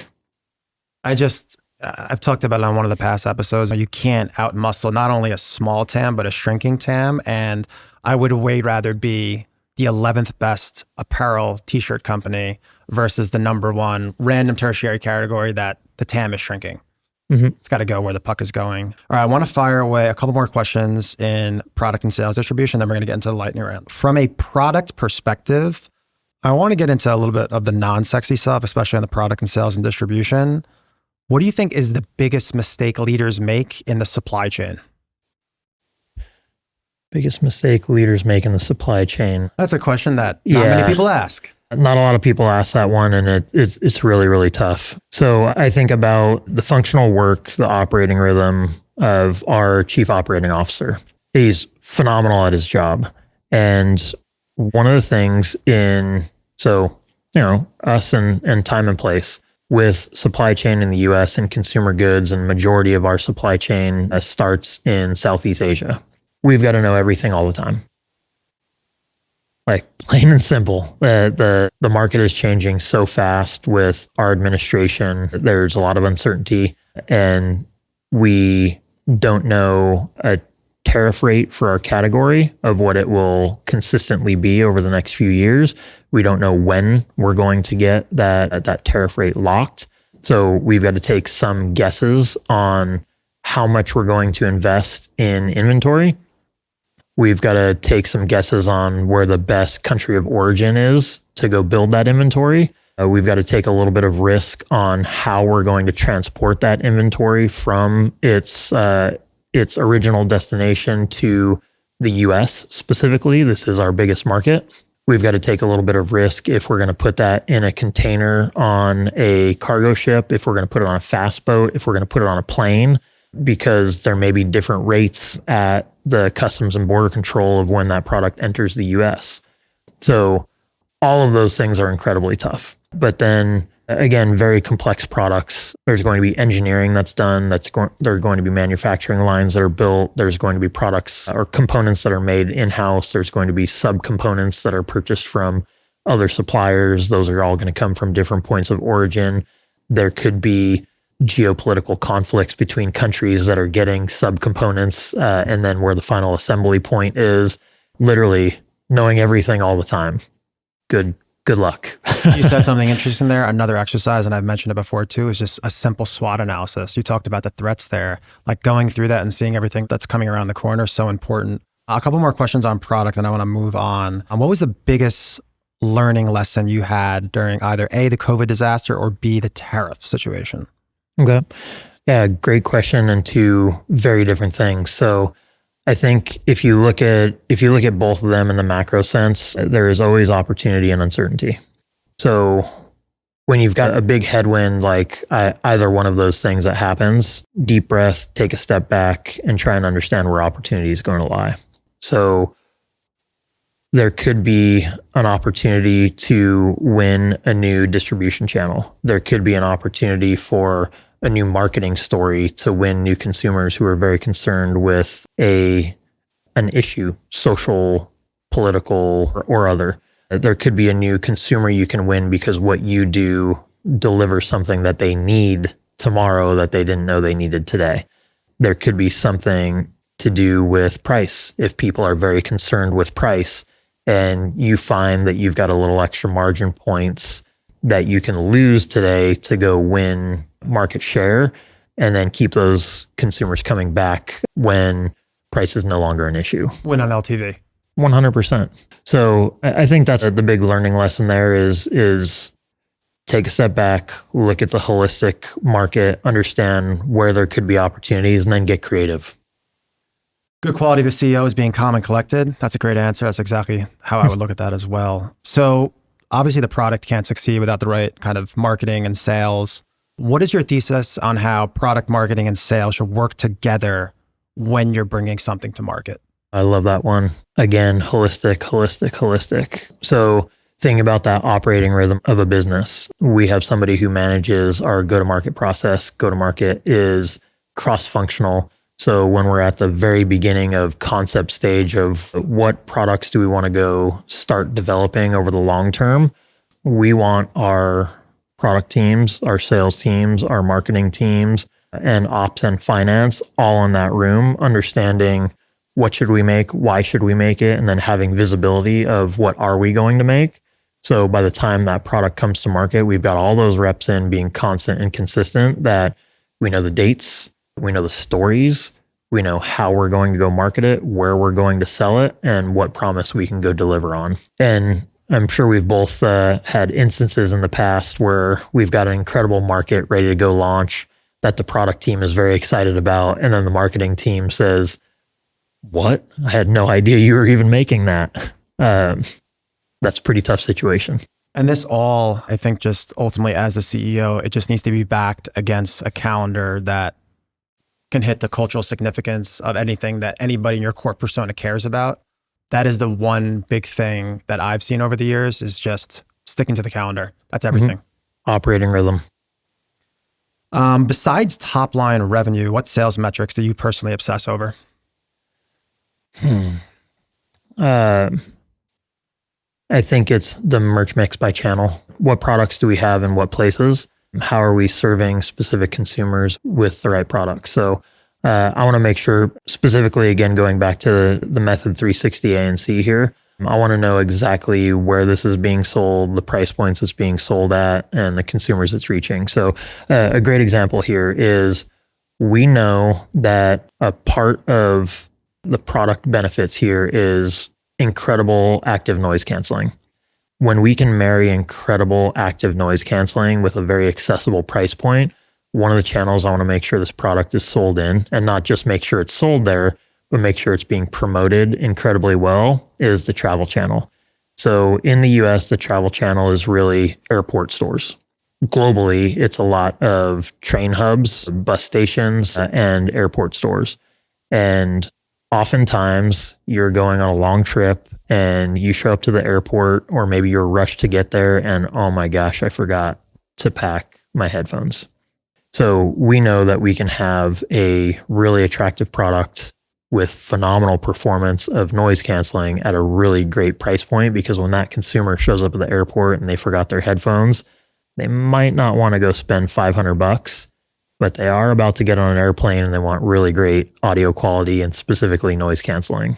I've talked about it on one of the past episodes. You can't outmuscle not only a small TAM, but a shrinking TAM. And I would way rather be the 11th best apparel t-shirt company versus the number one random tertiary category that the TAM is shrinking. It's got to go where the puck is going. All right, I want to fire away a couple more questions in product and sales distribution, then we're going to get into the lightning round. From a product perspective, I want to get into a little bit of the non-sexy stuff, especially on the product and sales and distribution. What do you think is the biggest mistake leaders make in the supply chain? Biggest mistake leaders make in the supply chain? That's a question that not many people ask. Not a lot of people ask that one, and it's really, really tough. So I think about the functional work, the operating rhythm of our chief operating officer. He's phenomenal at his job. And one of the things us and time and place with supply chain in the US and consumer goods, and majority of our supply chain starts in Southeast Asia. We've got to know everything all the time. Like plain and simple. The market is changing so fast with our administration. There's a lot of uncertainty, and we don't know a tariff rate for our category of what it will consistently be over the next few years. We don't know when we're going to get that tariff rate locked. So we've got to take some guesses on how much we're going to invest in inventory. We've got to take some guesses on where the best country of origin is to go build that inventory. We've got to take a little bit of risk on how we're going to transport that inventory from its original destination to the US specifically. This is our biggest market. We've got to take a little bit of risk if we're going to put that in a container on a cargo ship, if we're going to put it on a fast boat, if we're going to put it on a plane, because there may be different rates at the Customs and Border Control of when that product enters the US. So all of those things are incredibly tough. But then again, very complex products. There's going to be engineering that's done. There are going to be manufacturing lines that are built. There's going to be products or components that are made in-house. There's going to be subcomponents that are purchased from other suppliers. Those are all going to come from different points of origin. There could be geopolitical conflicts between countries that are getting subcomponents, and then where the final assembly point is. Literally knowing everything all the time. Good luck. You said something interesting there. Another exercise, and I've mentioned it before too, is just a simple SWOT analysis. You talked about the threats there, like going through that and seeing everything that's coming around the corner is so important. A couple more questions on product, and I want to move on. What was the biggest learning lesson you had during either A, the COVID disaster, or B, the tariff situation? Okay. Yeah, great question, and two very different things. So I think if you look at both of them in the macro sense, there is always opportunity and uncertainty. So when you've got a big headwind, like either one of those things that happens, deep breath, take a step back, and try and understand where opportunity is going to lie. So there could be an opportunity to win a new distribution channel. There could be an opportunity for a new marketing story to win new consumers who are very concerned with an issue, social, political, or other. There could be a new consumer you can win because what you do delivers something that they need tomorrow that they didn't know they needed today. There could be something to do with price. If people are very concerned with price and you find that you've got a little extra margin points that you can lose today to go win market share and then keep those consumers coming back when price is no longer an issue. Win on LTV. 100%. So I think that's the big learning lesson there is take a step back, look at the holistic market, understand where there could be opportunities, and then get creative. Good quality of a CEO is being calm and collected. That's a great answer. That's exactly how I would look at that as well. So obviously the product can't succeed without the right kind of marketing and sales. What is your thesis on how product marketing and sales should work together when you're bringing something to market? I love that one. Again, holistic. So think about that operating rhythm of a business. We have somebody who manages our go-to-market process. Go-to-market is cross-functional. So when we're at the very beginning of concept stage of what products do we want to go start developing over the long term, we want our product teams, our sales teams, our marketing teams, and ops and finance all in that room, understanding what should we make, why should we make it, and then having visibility of what are we going to make. So by the time that product comes to market, we've got all those reps in being constant and consistent, that we know the dates, we know the stories, we know how we're going to go market it, where we're going to sell it, and what promise we can go deliver on. And I'm sure we've both had instances in the past where we've got an incredible market ready to go launch that the product team is very excited about. And then the marketing team says, "What? I had no idea you were even making that." That's a pretty tough situation. And this all, I think, just ultimately as the CEO, it just needs to be backed against a calendar that can hit the cultural significance of anything that anybody in your core persona cares about. That is the one big thing that I've seen over the years, is just sticking to the calendar. That's everything. Mm-hmm. Operating rhythm. Besides top line revenue, what sales metrics do you personally obsess over? I think it's the merch mix by channel. What products do we have in what places? How are we serving specific consumers with the right products? So I want to make sure, specifically, again, going back to the method 360 A and C here, I want to know exactly where this is being sold, the price points it's being sold at, and the consumers it's reaching. So a great example here is we know that a part of the product benefits here is incredible active noise canceling. When we can marry incredible active noise canceling with a very accessible price point, one of the channels I want to make sure this product is sold in, and not just make sure it's sold there, but make sure it's being promoted incredibly well, is the travel channel. So in the US, the travel channel is really airport stores. Globally, it's a lot of train hubs, bus stations, and airport stores. And oftentimes you're going on a long trip and you show up to the airport, or maybe you're rushed to get there and, oh my gosh, I forgot to pack my headphones. So we know that we can have a really attractive product with phenomenal performance of noise canceling at a really great price point, because when that consumer shows up at the airport and they forgot their headphones, they might not want to go spend $500, but they are about to get on an airplane and they want really great audio quality and specifically noise canceling.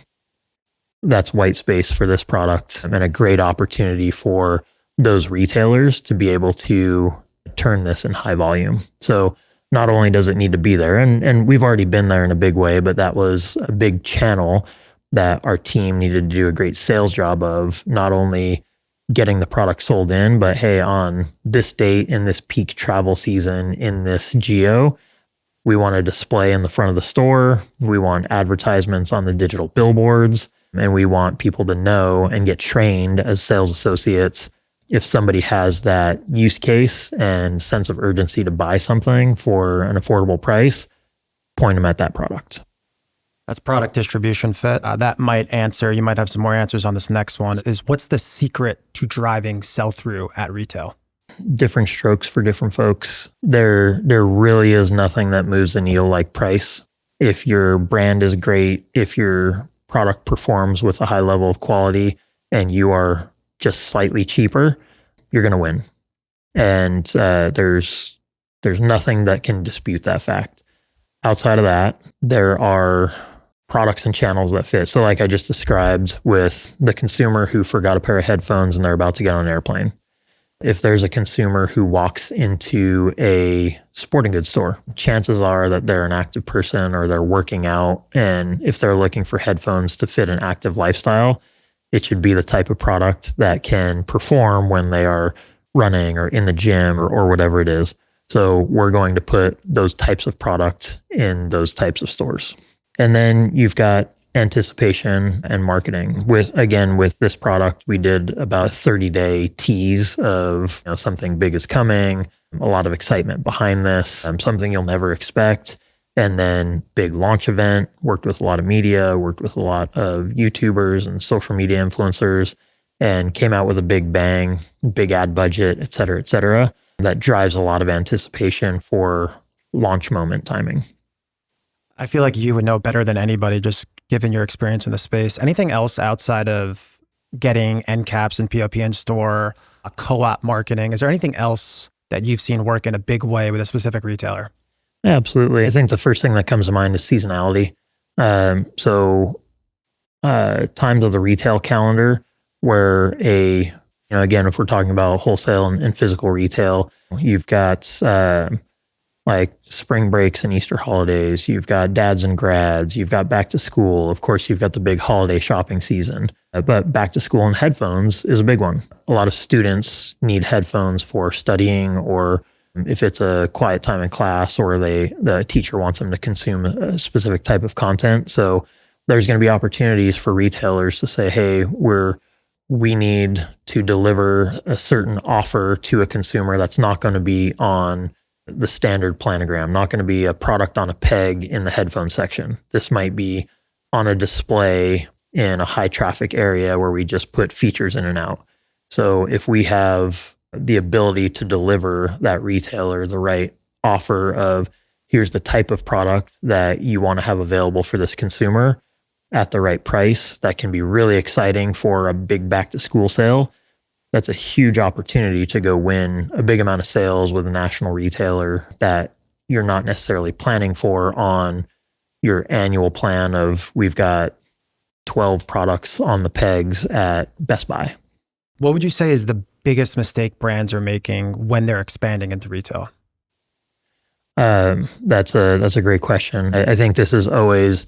That's white space for this product and a great opportunity for those retailers to be able to turn this in high volume. So not only does it need to be there, and we've already been there in a big way, but that was a big channel that our team needed to do a great sales job of, not only getting the product sold in, but hey, on this date, in this peak travel season, in this geo, we want to display in the front of the store. We want advertisements on the digital billboards, and we want people to know and get trained as sales associates. If somebody has that use case and sense of urgency to buy something for an affordable price, point them at that product. That's product distribution fit. That might answer, you might have some more answers on this next one, is what's the secret to driving sell-through at retail? Different strokes for different folks. There really is nothing that moves the needle like price. If your brand is great, if your product performs with a high level of quality, and you are just slightly cheaper, you're going to win. And there's nothing that can dispute that fact. Outside of that, there are products and channels that fit. So like I just described with the consumer who forgot a pair of headphones and they're about to get on an airplane. If there's a consumer who walks into a sporting goods store, chances are that they're an active person or they're working out. And if they're looking for headphones to fit an active lifestyle, it should be the type of product that can perform when they are running or in the gym or whatever it is. So we're going to put those types of products in those types of stores. And then you've got anticipation and marketing. With this product, we did about a 30-day tease of something big is coming, a lot of excitement behind this, something you'll never expect. And then big launch event, worked with a lot of media, worked with a lot of YouTubers and social media influencers, and came out with a big bang, big ad budget, et cetera, that drives a lot of anticipation for launch moment timing. I feel like you would know better than anybody, just given your experience in the space. Anything else outside of getting end caps and POP in store, a co-op marketing? Is there anything else that you've seen work in a big way with a specific retailer? Yeah, absolutely. I think the first thing that comes to mind is seasonality. So times of the retail calendar where again, if we're talking about wholesale and physical retail, you've got like spring breaks and Easter holidays, you've got dads and grads, you've got back to school. Of course, you've got the big holiday shopping season, but back to school and headphones is a big one. A lot of students need headphones for studying, or if it's a quiet time in class, or the teacher wants them to consume a specific type of content. So there's going to be opportunities for retailers to say, hey, we need to deliver a certain offer to a consumer that's not going to be on the standard planogram, not going to be a product on a peg in the headphone section. This might be on a display in a high traffic area where we just put features in and out. So if we have the ability to deliver that retailer the right offer of, here's the type of product that you want to have available for this consumer, at the right price that can be really exciting for a big back to school sale, that's a huge opportunity to go win a big amount of sales with a national retailer that you're not necessarily planning for on your annual plan of we've got 12 products on the pegs at Best Buy. What would you say is the biggest mistake brands are making when they're expanding into retail? That's a great question. I think this is always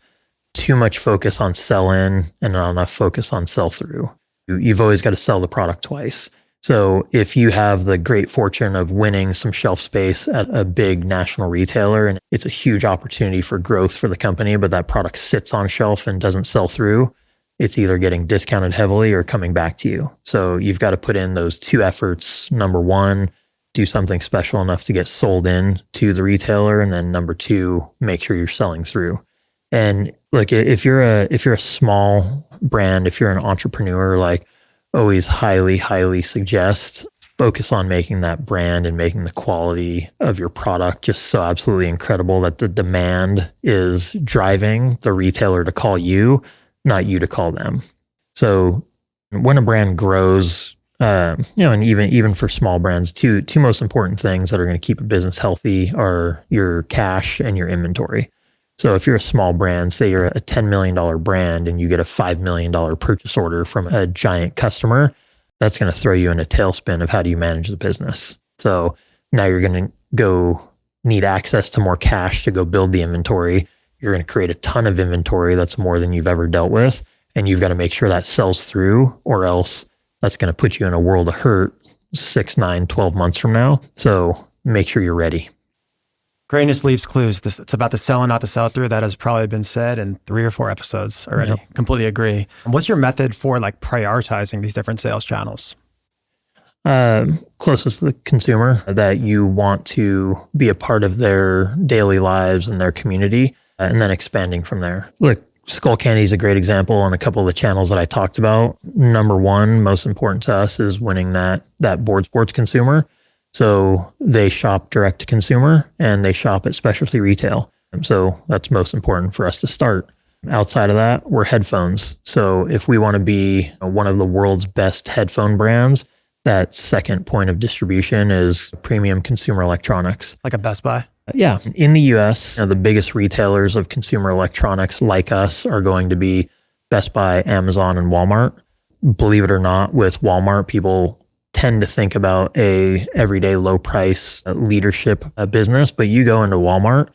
too much focus on sell-in and not enough focus on sell-through. You've always got to sell the product twice. So if you have the great fortune of winning some shelf space at a big national retailer, and it's a huge opportunity for growth for the company, but that product sits on shelf and doesn't sell through, it's either getting discounted heavily or coming back to you. So you've got to put in those two efforts. Number one, do something special enough to get sold in to the retailer. And then number two, make sure you're selling through. And look, if you're a small brand, if you're an entrepreneur, like always highly suggest focus on making that brand and making the quality of your product just so absolutely incredible that the demand is driving the retailer to call you, not you to call them. So when a brand grows, and even for small brands, two most important things that are going to keep a business healthy are your cash and your inventory. So if you're a small brand, say you're a $10 million brand and you get a $5 million purchase order from a giant customer, that's going to throw you in a tailspin of how do you manage the business. So now you're going to go need access to more cash to go build the inventory. You're going to create a ton of inventory that's more than you've ever dealt with. And you've got to make sure that sells through, or else that's going to put you in a world of hurt 6, 9, 12 months from now. So make sure you're ready. Greatness leaves clues. It's about the sell and not the sell through. That has probably been said in 3 or 4 episodes already. Yep. Completely agree. What's your method for like prioritizing these different sales channels? Closest to the consumer that you want to be a part of their daily lives and their community, and then expanding from there. Look, Skullcandy is a great example, and a couple of the channels that I talked about. Number one, most important to us, is winning that board sports consumer. So they shop direct to consumer and they shop at specialty retail. So that's most important for us to start. Outside of that, we're headphones. So if we want to be one of the world's best headphone brands, that second point of distribution is premium consumer electronics. Like a Best Buy? Yeah. In the US, the biggest retailers of consumer electronics like us are going to be Best Buy, Amazon, and Walmart. Believe it or not, with Walmart, people tend to think about a everyday low price leadership business, but you go into Walmart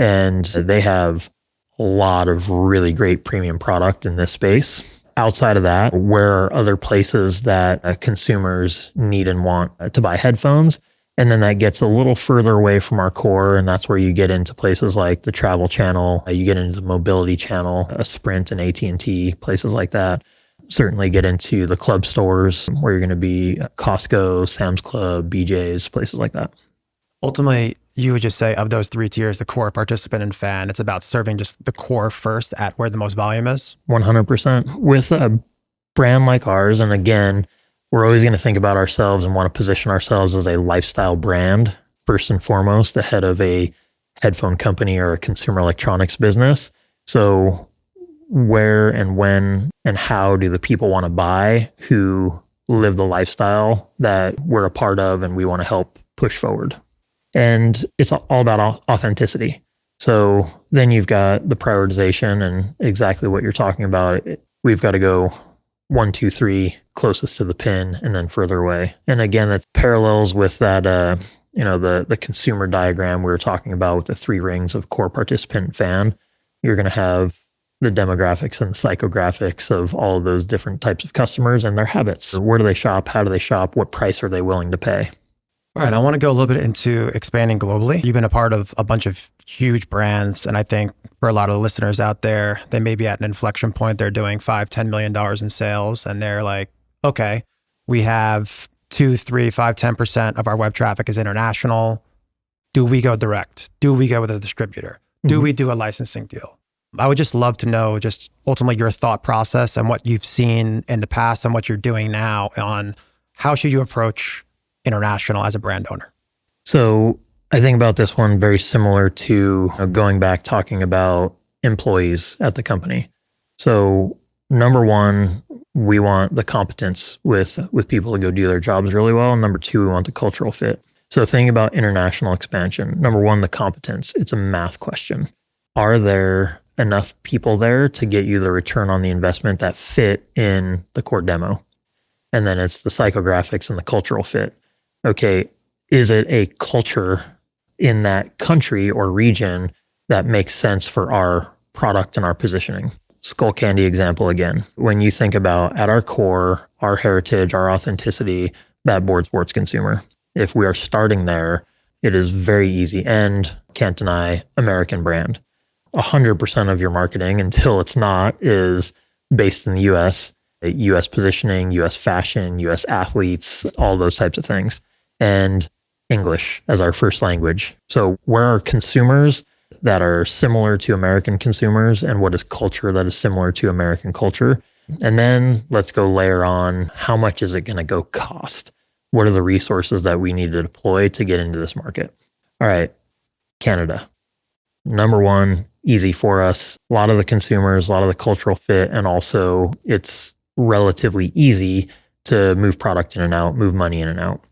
and they have a lot of really great premium product in this space. Outside of that, where are other places that consumers need and want to buy headphones? And then that gets a little further away from our core, and that's where you get into places like the travel channel, you get into the mobility channel, a Sprint and AT&T, places like that. Certainly get into the club stores where you're going to be Costco, Sam's Club, BJ's, places like that. Ultimately, you would just say of those 3 tiers, the core, participant, and fan, it's about serving just the core first at where the most volume is? 100%. With a brand like ours, and again, we're always going to think about ourselves and want to position ourselves as a lifestyle brand, first and foremost, ahead of a headphone company or a consumer electronics business. So where and when and how do the people want to buy who live the lifestyle that we're a part of and we want to help push forward? And it's all about authenticity. So then you've got the prioritization and exactly what you're talking about. We've got to go 1, 2, 3 closest to the pin and then further away. And again, that parallels with that, the consumer diagram we were talking about with the 3 rings of core, participant, fan. You're going to have the demographics and psychographics of all of those different types of customers and their habits. Where do they shop? How do they shop? What price are they willing to pay? All right, I want to go a little bit into expanding globally. You've been a part of a bunch of huge brands, and I think for a lot of the listeners out there, they may be at an inflection point. They're doing $5-10 million in sales, and they're like, okay, we have 2, 3, 5, 10% of our web traffic is international. Do we go direct? Do we go with a distributor? Do we do a licensing deal? I would just love to know just ultimately your thought process and what you've seen in the past and what you're doing now on how should you approach international as a brand owner? So I think about this one very similar to going back talking about employees at the company. So number one, we want the competence with people to go do their jobs really well. And number two, we want the cultural fit. So think about international expansion. Number one, the competence. It's a math question. Are there enough people there to get you the return on the investment that fit in the core demo? And then it's the psychographics and the cultural fit. Okay, is it a culture in that country or region that makes sense for our product and our positioning? Skullcandy example again. When you think about at our core, our heritage, our authenticity, that board sports consumer. If we are starting there, it is very easy and can't deny American brand. 100% of your marketing, until it's not, is based in the US, US positioning, US fashion, US athletes, all those types of things. And English as our first language. So where are consumers that are similar to American consumers, and what is culture that is similar to American culture? And then let's go layer on, how much is it going to go cost? What are the resources that we need to deploy to get into this market? All right, Canada. Number one, easy for us. A lot of the consumers, a lot of the cultural fit, and also it's relatively easy to move product in and out, move money in and out.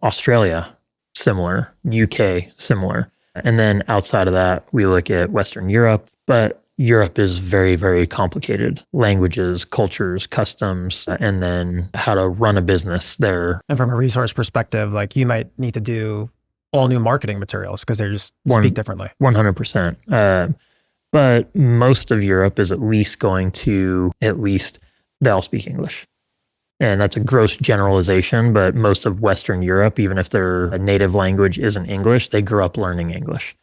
Australia, similar. UK, similar. And then outside of that, we look at Western Europe, but Europe is very, very complicated. Languages, cultures, customs, and then how to run a business there. And from a resource perspective, like you might need to do all new marketing materials because they just speak differently. 100%. But most of Europe is at least they all speak English. And that's a gross generalization, but most of Western Europe, even if their native language isn't English, they grew up learning English.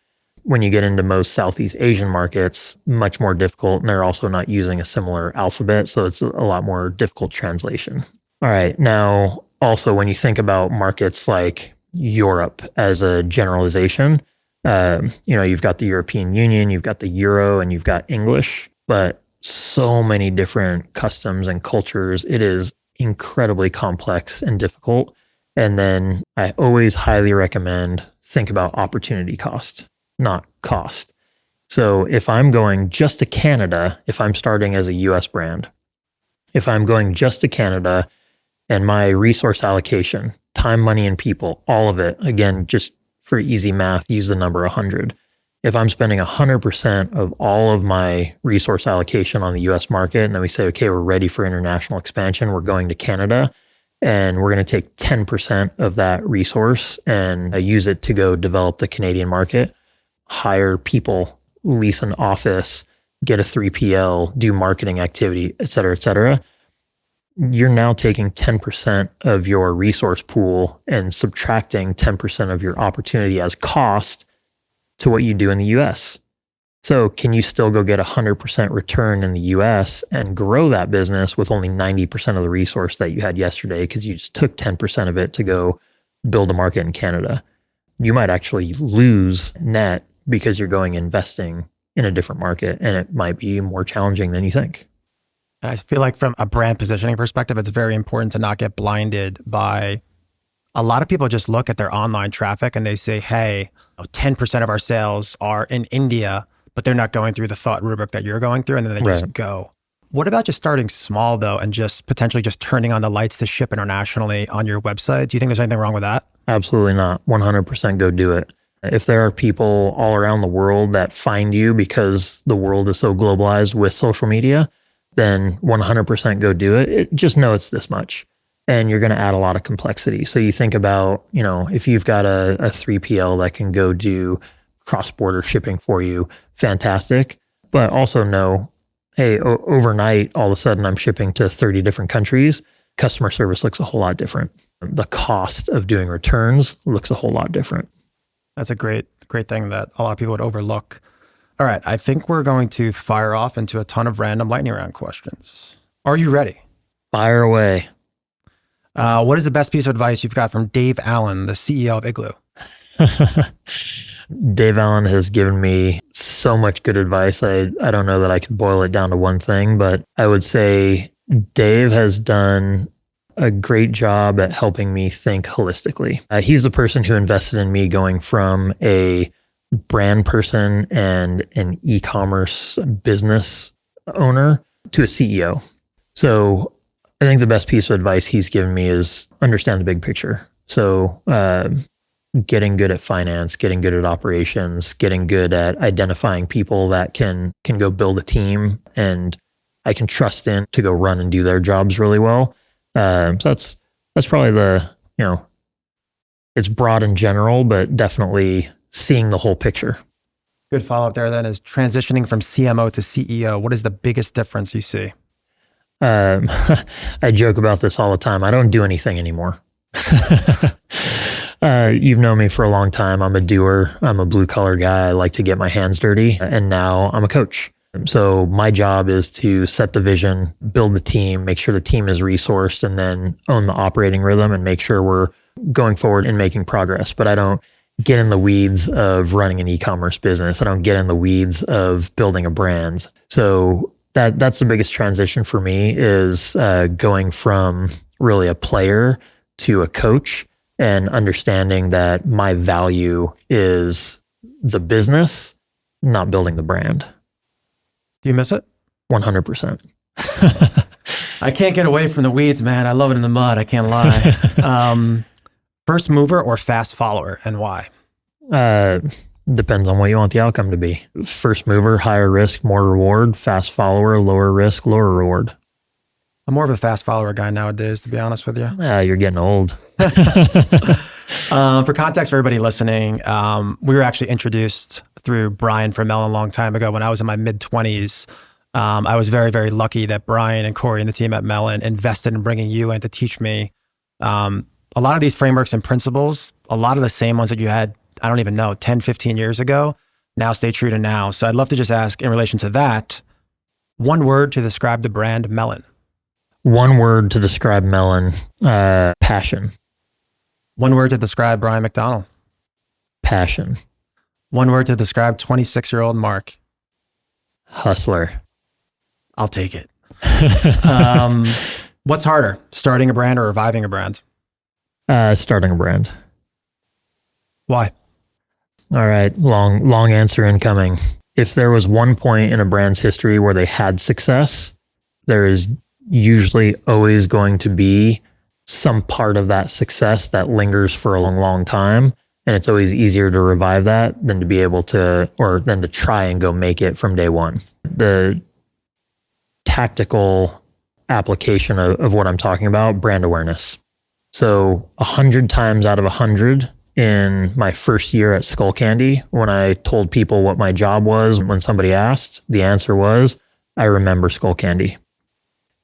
When you get into most Southeast Asian markets, much more difficult, and they're also not using a similar alphabet, so it's a lot more difficult translation. All right, now also when you think about markets like Europe as a generalization, you've got the European Union, you've got the Euro, and you've got English, but so many different customs and cultures. It is incredibly complex and difficult. And then I always highly recommend think about opportunity cost, not cost. So if I'm going just to Canada, if I'm starting as a US brand, if I'm going just to Canada and my resource allocation, time, money, and people, all of it, again, just for easy math, use the number 100. If I'm spending 100% of all of my resource allocation on the US market, and then we say, okay, we're ready for international expansion, we're going to Canada, and we're going to take 10% of that resource and use it to go develop the Canadian market, hire people, lease an office, get a 3PL, do marketing activity, et cetera, you're now taking 10% of your resource pool and subtracting 10% of your opportunity as cost to what you do in the US. So can you still go get 100% return in the US and grow that business with only 90% of the resource that you had yesterday because you just took 10% of it to go build a market in Canada? You might actually lose net because you're going investing in a different market, and it might be more challenging than you think. And I feel like from a brand positioning perspective, it's very important to not get blinded by a lot of people just look at their online traffic and they say, hey, 10% of our sales are in India, but they're not going through the thought rubric that you're going through, and then they just go. What about just starting small though, and just potentially just turning on the lights to ship internationally on your website? Do you think there's anything wrong with that? Absolutely not. 100% go do it. If there are people all around the world that find you because the world is so globalized with social media, then 100% go do it. Just know it's this much. And you're going to add a lot of complexity. So you think about, if you've got a 3PL that can go do cross-border shipping for you, fantastic. But also know, hey, overnight, all of a sudden I'm shipping to 30 different countries. Customer service looks a whole lot different. The cost of doing returns looks a whole lot different. That's a great thing that a lot of people would overlook. All right, I think we're going to fire off into a ton of random lightning round questions. Are you ready? Fire away. What is the best piece of advice you've got from Dave Allen, the CEO of Igloo? Dave Allen has given me so much good advice. I don't know that I could boil it down to one thing, but I would say Dave has done a great job at helping me think holistically. He's the person who invested in me going from a brand person and an e-commerce business owner to a CEO. So I think the best piece of advice he's given me is understand the big picture. So getting good at finance, getting good at operations, getting good at identifying people that can go build a team and I can trust in to go run and do their jobs really well. So that's probably it's broad in general, but definitely seeing the whole picture. Good follow-up there then is transitioning from CMO to CEO. What is the biggest difference you see? I joke about this all the time. I don't do anything anymore. You've known me for a long time. I'm a doer. I'm a blue collar guy. I like to get my hands dirty. And now I'm a coach. So my job is to set the vision, build the team, make sure the team is resourced, and then own the operating rhythm and make sure we're going forward and making progress. But I don't get in the weeds of running an e-commerce business. I don't get in the weeds of building a brand. So that's the biggest transition for me is going from really a player to a coach and understanding that my value is the business, not building the brand. Do you miss it? 100%. I can't get away from the weeds, man. I love it in the mud. I can't lie. First mover or fast follower, and why? Depends on what you want the outcome to be. First mover, higher risk, more reward. Fast follower, lower risk, lower reward. I'm more of a fast follower guy nowadays, to be honest with you. You're getting old. For context for everybody listening, we were actually introduced through Brian from Melon a long time ago when I was in my mid-20s. I was very, very lucky that Brian and Corey and the team at Melon invested in bringing you in to teach me a lot of these frameworks and principles, a lot of the same ones that you had, I don't even know, 10, 15 years ago, now stay true to now. So I'd love to just ask in relation to that, one word to describe the brand Melon. One word to describe Melon, passion. One word to describe Brian McDonald. Passion. One word to describe 26-year-old Mark. Hustler. I'll take it. What's harder, starting a brand or reviving a brand? Starting a brand. Why? All right, long answer incoming. If there was one point in a brand's history where they had success, there is usually always going to be some part of that success that lingers for a long, long time. And it's always easier to revive that than to be able to, or than to try and go make it from day one. The tactical application of what I'm talking about, brand awareness. So 100 times out of 100 in my first year at Skullcandy, when I told people what my job was, when somebody asked, the answer was, I remember Skullcandy.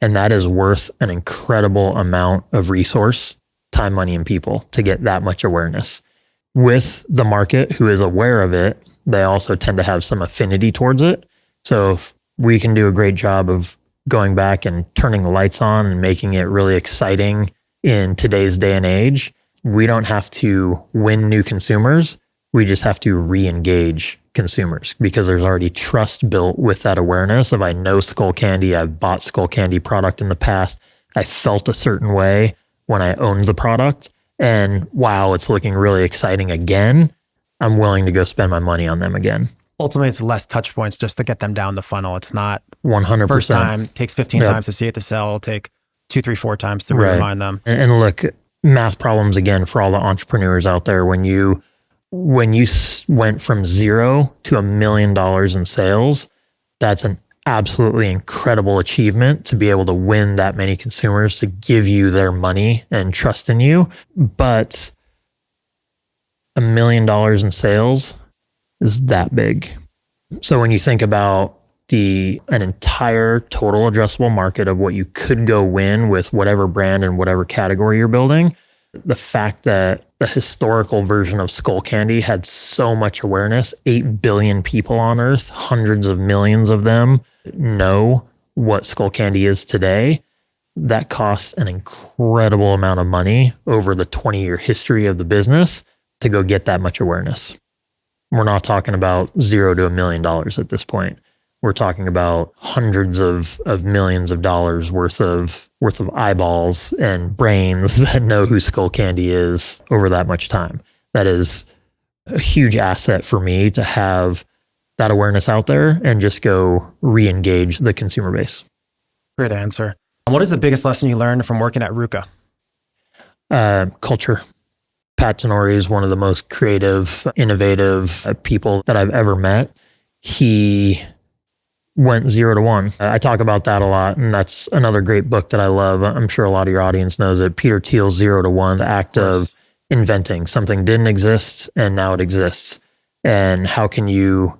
And that is worth an incredible amount of resource, time, money, and people to get that much awareness. With the market who is aware of it, they also tend to have some affinity towards it. So if we can do a great job of going back and turning the lights on and making it really exciting in today's day and age, we don't have to win new consumers. We just have to re-engage consumers because there's already trust built with that awareness of I know Skullcandy, I've bought Skullcandy product in the past. I felt a certain way when I owned the product. And wow, it's looking really exciting again. I'm willing to go spend my money on them again. Ultimately, it's less touch points just to get them down the funnel. It's not 100%. First time, takes 15 times to see it to sell. It'll take 2, 3, 4 times to remind them. And look, math problems again for all the entrepreneurs out there. When you went from 0 to $1 million in sales, that's an absolutely incredible achievement to be able to win that many consumers to give you their money and trust in you. But $1 million in sales is that big. So when you think about an entire total addressable market of what you could go win with whatever brand and whatever category you're building, the fact that the historical version of Skullcandy had so much awareness, 8 billion people on earth, hundreds of millions of them know what Skullcandy is today, that costs an incredible amount of money over the 20-year history of the business to go get that much awareness. We're not talking about $0 to $1 million at this point. We're talking about hundreds of millions of dollars worth of eyeballs and brains that know who Skullcandy is over that much time. That is a huge asset for me to have that awareness out there and just go re-engage the consumer base. Great answer. And what is the biggest lesson you learned from working at Ruka? Culture. Pat Tenori is one of the most creative, innovative people that I've ever met. He went 0 to 1. I talk about that a lot, and that's another great book that I love. I'm sure a lot of your audience knows it. Peter Thiel's 0 to 1, the act of inventing something didn't exist and now it exists. And how do you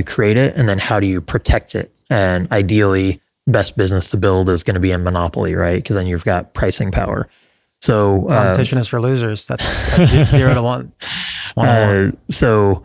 create it? And then how do you protect it? And ideally, best business to build is going to be a monopoly, right? Because then you've got pricing power. So competition is for losers. That's 0 to 1. So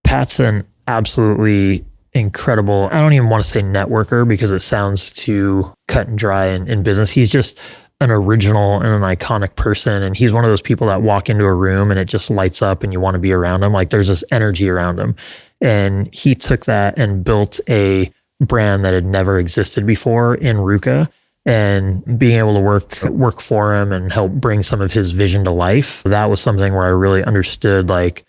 Pat's an absolutely incredible, I don't even want to say networker because it sounds too cut and dry in business. He's just an original and an iconic person. And he's one of those people that walk into a room and it just lights up and you want to be around him. Like there's this energy around him. And he took that and built a brand that had never existed before in Ruka. And being able to work for him and help bring some of his vision to life, that was something where I really understood, like,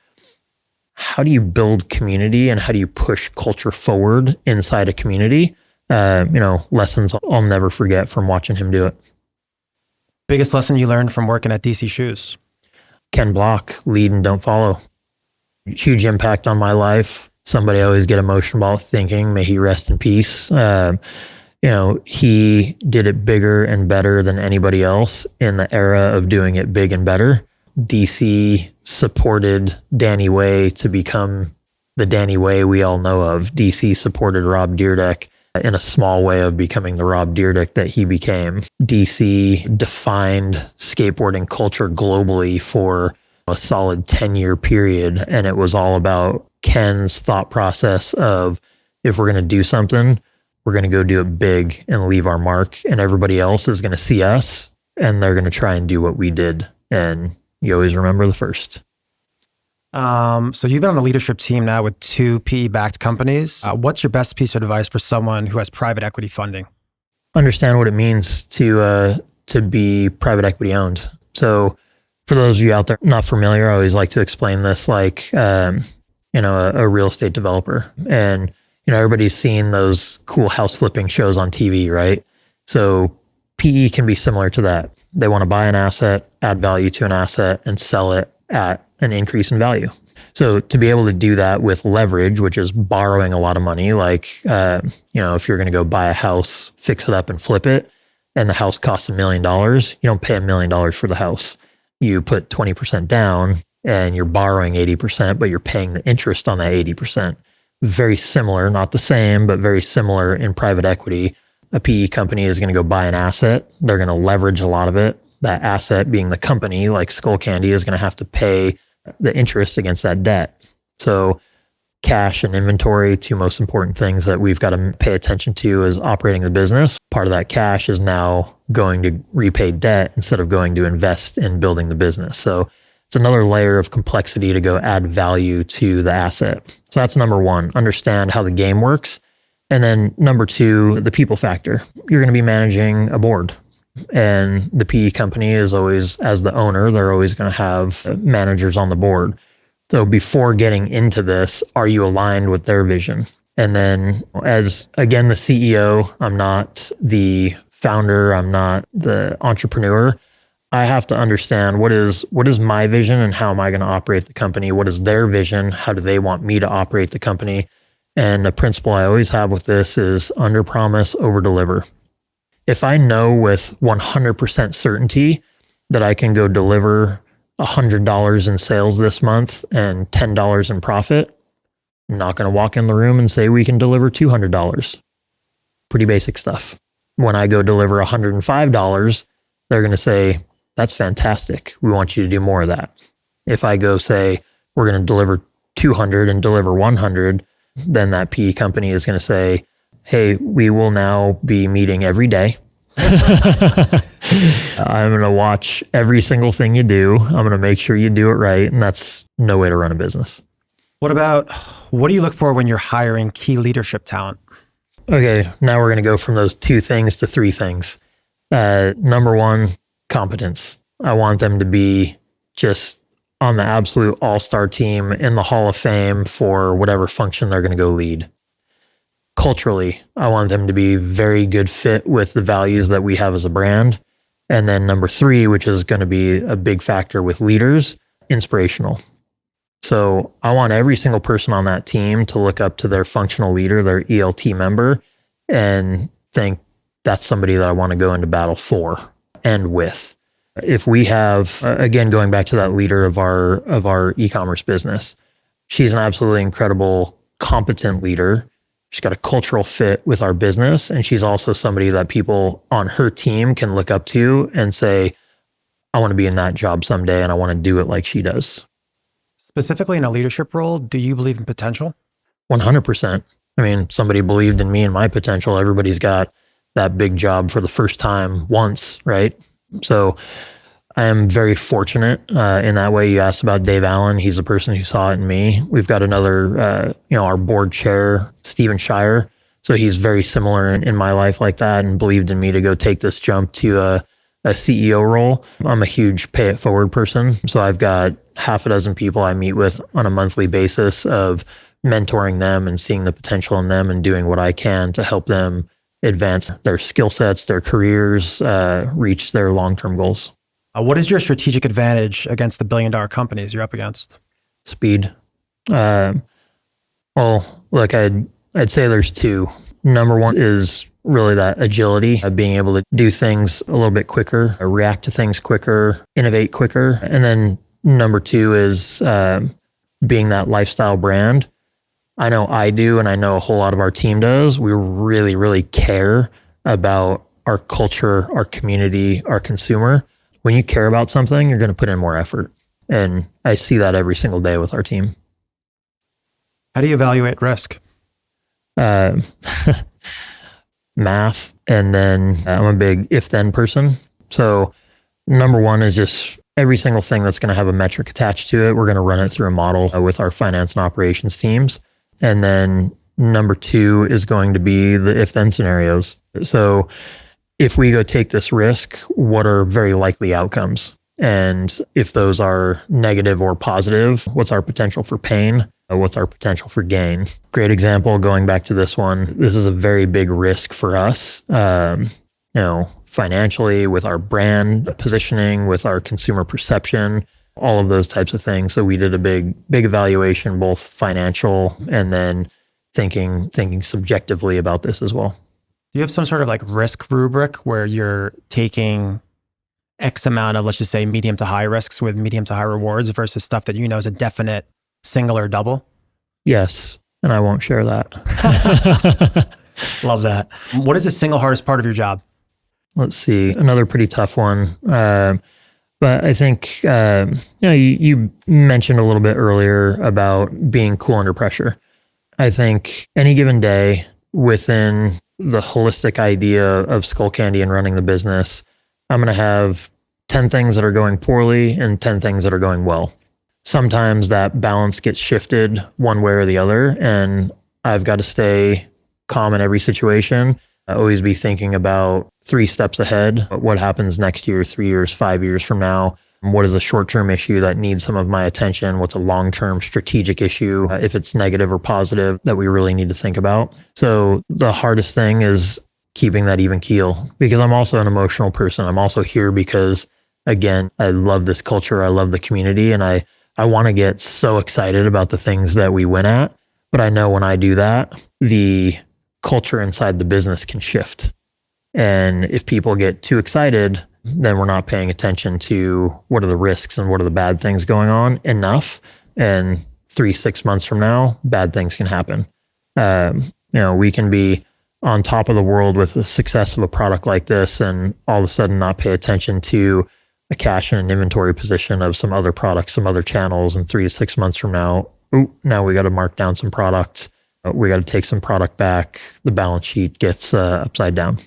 how do you build community and how do you push culture forward inside a community? Lessons I'll never forget from watching him do it. Biggest lesson you learned from working at DC Shoes? Ken Block, lead and don't follow. Huge impact on my life. Somebody I always get emotional about thinking, may he rest in peace. He did it bigger and better than anybody else in the era of doing it big and better. DC supported Danny Way to become the Danny Way we all know of. DC supported Rob Dyrdek in a small way of becoming the Rob Dyrdek that he became. DC defined skateboarding culture globally for a solid 10-year period. And it was all about Ken's thought process of, if we're going to do something, we're going to go do it big and leave our mark, and everybody else is going to see us and they're going to try and do what we did. And you always remember the first. So you've been on the leadership team now with 2 PE-backed companies. What's your best piece of advice for someone who has private equity funding? Understand what it means to be private equity owned. So for those of you out there not familiar, I always like to explain this like, a real estate developer. And, everybody's seen those cool house flipping shows on TV, right? So PE can be similar to that. They want to buy an asset, add value to an asset, and sell it at an increase in value. So to be able to do that with leverage, which is borrowing a lot of money, like, if you're going to go buy a house, fix it up and flip it, and the house costs $1 million, you don't pay $1 million for the house. You put 20% down and you're borrowing 80%, but you're paying the interest on that 80%. Very similar, not the same, but very similar in private equity. A PE company is going to go buy an asset. They're going to leverage a lot of it. That asset being the company, like Skullcandy, is going to have to pay the interest against that debt. So cash and inventory, 2 most important things that we've got to pay attention to is operating the business. Part of that cash is now going to repay debt instead of going to invest in building the business. So it's another layer of complexity to go add value to the asset. So that's number 1, understand how the game works. And then number 2, the people factor. You're going to be managing a board. And the PE company is always, as the owner, they're always going to have managers on the board. So before getting into this, are you aligned with their vision? And then as, again, the CEO, I'm not the founder, I'm not the entrepreneur. I have to understand what is my vision and how am I going to operate the company? What is their vision? How do they want me to operate the company? And a principle I always have with this is under promise, over deliver. If I know with 100% certainty that I can go deliver $100 in sales this month and $10 in profit, I'm not going to walk in the room and say we can deliver $200. Pretty basic stuff. When I go deliver $105, they're going to say, that's fantastic. We want you to do more of that. If I go say, we're going to deliver 200 and deliver 100, then that PE company is going to say, hey, we will now be meeting every day. I'm going to watch every single thing you do. I'm going to make sure you do it right. And that's no way to run a business. What do you look for when you're hiring key leadership talent? Okay, now we're going to go from those 2 things to 3 things. Number 1, competence. I want them to be just on the absolute all-star team in the Hall of Fame for whatever function they're going to go lead. culturally, I want them to be very good fit with the values that we have as a brand. And then number 3, which is going to be a big factor with leaders, inspirational. So I want every single person on that team to look up to their functional leader, their ELT member, and think that's somebody that I want to go into battle for and with. If we have, again, going back to that leader of our e-commerce business, she's an absolutely incredible, competent leader. She's got a cultural fit with our business. And she's also somebody that people on her team can look up to and say, I want to be in that job someday and I want to do it like she does. Specifically in a leadership role, do you believe in potential? 100%. I mean, somebody believed in me and my potential. Everybody's got that big job for the first time once, right? So I am very fortunate in that way. You asked about Dave Allen. He's the person who saw it in me. We've got another, our board chair, Stephen Shire. So he's very similar in my life like that and believed in me to go take this jump to a CEO role. I'm a huge pay it forward person. So I've got half a dozen people I meet with on a monthly basis of mentoring them and seeing the potential in them and doing what I can to help them advance their skill sets, their careers, reach their long-term goals. What is your strategic advantage against the billion-dollar companies you're up against? Speed. Well, look, I'd say there's 2. Number 1 is really that agility of being able to do things a little bit quicker, react to things quicker, innovate quicker. And then number 2 is being that lifestyle brand. I know I do, and I know a whole lot of our team does. We really, really care about our culture, our community, our consumer. When you care about something, you're going to put in more effort. And I see that every single day with our team. How do you evaluate risk? Math. And then I'm a big if-then person. So number 1 is just every single thing that's going to have a metric attached to it. We're going to run it through a model with our finance and operations teams. And then number 2 is going to be the if-then scenarios. So if we go take this risk, what are very likely outcomes? And if those are negative or positive, what's our potential for pain? What's our potential for gain? Great example, going back to this one, this is a very big risk for us, financially, with our brand positioning, with our consumer perception, all of those types of things. So we did a big evaluation, both financial and then thinking subjectively about this as well. Do you have some sort of like risk rubric where you're taking X amount of, let's just say, medium to high risks with medium to high rewards versus stuff that you know is a definite single or double? Yes. And I won't share that. Love that. What is the single hardest part of your job? Let's see. Another pretty tough one. But I think, you mentioned a little bit earlier about being cool under pressure. I think any given day within the holistic idea of Skullcandy and running the business, I'm going to have 10 things that are going poorly and 10 things that are going well. Sometimes that balance gets shifted one way or the other, and I've got to stay calm in every situation. I always be thinking about 3 steps ahead. What happens next year, 3 years, 5 years from now? What is a short-term issue that needs some of my attention? What's a long-term strategic issue, if it's negative or positive, that we really need to think about? So the hardest thing is keeping that even keel, because I'm also an emotional person. I'm also here because, again, I love this culture. I love the community, and I want to get so excited about the things that we win at. But I know when I do that, the culture inside the business can shift. And if people get too excited, then we're not paying attention to what are the risks and what are the bad things going on enough. And 3-6 months from now, bad things can happen. We can be on top of the world with the success of a product like this and all of a sudden not pay attention to a cash and an inventory position of some other products, some other channels. And 3 to 6 months from now, now we got to mark down some products. We got to take some product back. The balance sheet gets upside down.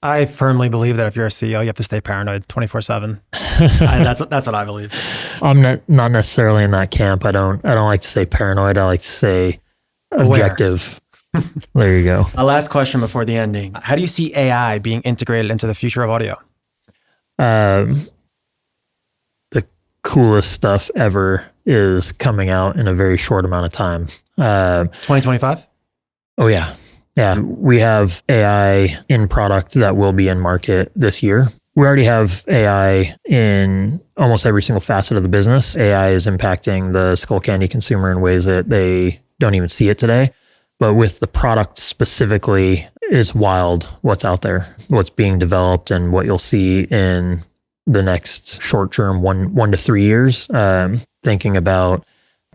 I firmly believe that if you're a CEO, you have to stay paranoid 24/7. That's what I believe. I'm not necessarily in that camp. I don't like to say paranoid. I like to say objective. There you go. A last question before the ending. How do you see AI being integrated into the future of audio? The coolest stuff ever is coming out in a very short amount of time. 2025? Oh yeah. Yeah, we have AI in product that will be in market this year. We already have AI in almost every single facet of the business. AI is impacting the Skullcandy consumer in ways that they don't even see it today. But with the product specifically, it's wild what's out there, what's being developed, and what you'll see in the next short term, 1 to 3 years. Thinking about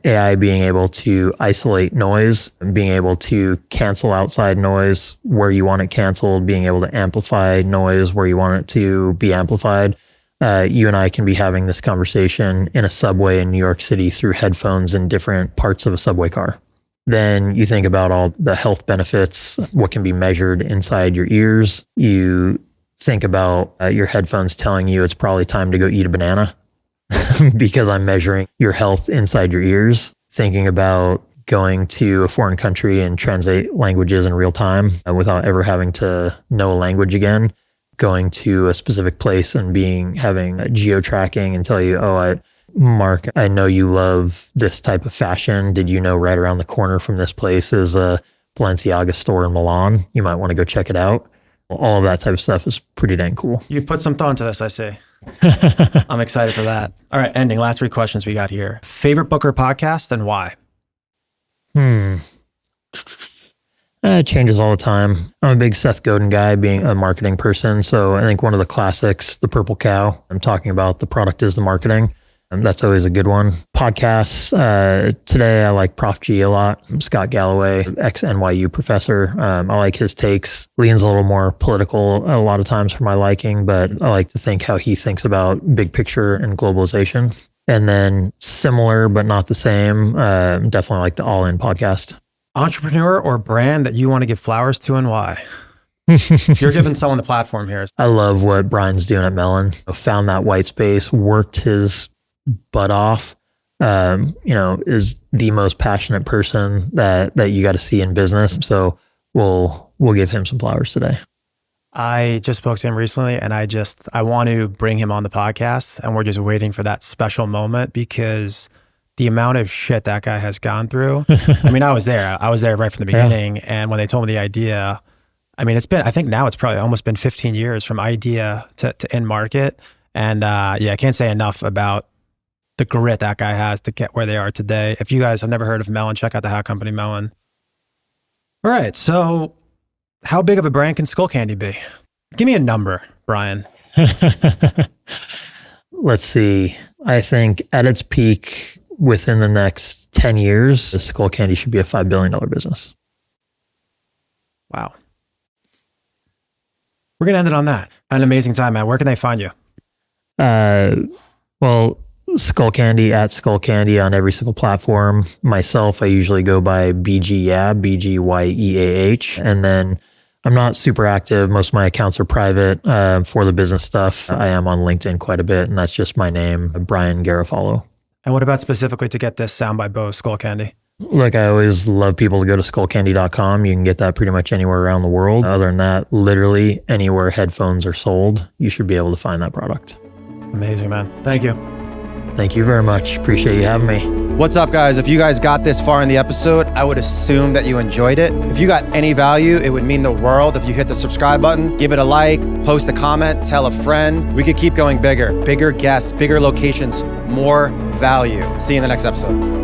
AI being able to isolate noise, being able to cancel outside noise where you want it canceled, being able to amplify noise where you want it to be amplified. You and I can be having this conversation in a subway in New York City through headphones in different parts of a subway car. Then you think about all the health benefits, what can be measured inside your ears. You think about your headphones telling you it's probably time to go eat a banana. Because I'm measuring your health inside your ears, thinking about going to a foreign country and translate languages in real time without ever having to know a language again, going to a specific place and having a geo-tracking and tell you, Mark, I know you love this type of fashion. Did you know right around the corner from this place is a Balenciaga store in Milan? You might want to go check it out. All of that type of stuff is pretty dang cool. You've put some thought into this, I see. I'm excited for that. All right, ending. Last 3 questions we got here. Favorite book or podcast and why? It changes all the time. I'm a big Seth Godin guy, being a marketing person. So I think one of the classics, The Purple Cow, I'm talking about the product is the marketing. That's always a good one. Podcasts. Today, I like Prof G a lot. Scott Galloway, ex-NYU professor. I like his takes. Leans a little more political a lot of times for my liking, but I like to think how he thinks about big picture and globalization. And then similar, but not the same, definitely like the All In podcast. Entrepreneur or brand that you want to give flowers to and why? You're giving someone the platform here. I love what Brian's doing at Melon. Found that white space, worked his butt off, is the most passionate person that you got to see in business. So we'll give him some flowers today. I just spoke to him recently and I want to bring him on the podcast, and we're just waiting for that special moment because the amount of shit that guy has gone through. I mean, I was there right from the beginning. Yeah. And when they told me the idea, I mean, I think now it's probably almost been 15 years from idea to in market. And I can't say enough about the grit that guy has to get where they are today. If you guys have never heard of Melon, check out the hat company Melon. All right. So how big of a brand can Skullcandy be? Give me a number, Brian. Let's see. I think at its peak within the next 10 years, Skullcandy should be a $5 billion business. Wow. We're going to end it on that. An amazing time, man. Where can they find you? Well, Skullcandy at Skullcandy on every single platform. Myself, I usually go by BGYeah, BGYeah. And then I'm not super active. Most of my accounts are private for the business stuff. I am on LinkedIn quite a bit, and that's just my name, Brian Garofalow. And what about specifically to get this sound by Bose Skullcandy? Look, I always love people to go to skullcandy.com. You can get that pretty much anywhere around the world. Other than that, literally anywhere headphones are sold, you should be able to find that product. Amazing, man. Thank you. Thank you very much. Appreciate you having me. What's up, guys? If you guys got this far in the episode, I would assume that you enjoyed it. If you got any value, it would mean the world if you hit the subscribe button, give it a like, post a comment, tell a friend. We could keep going bigger guests, bigger locations, more value. See you in the next episode.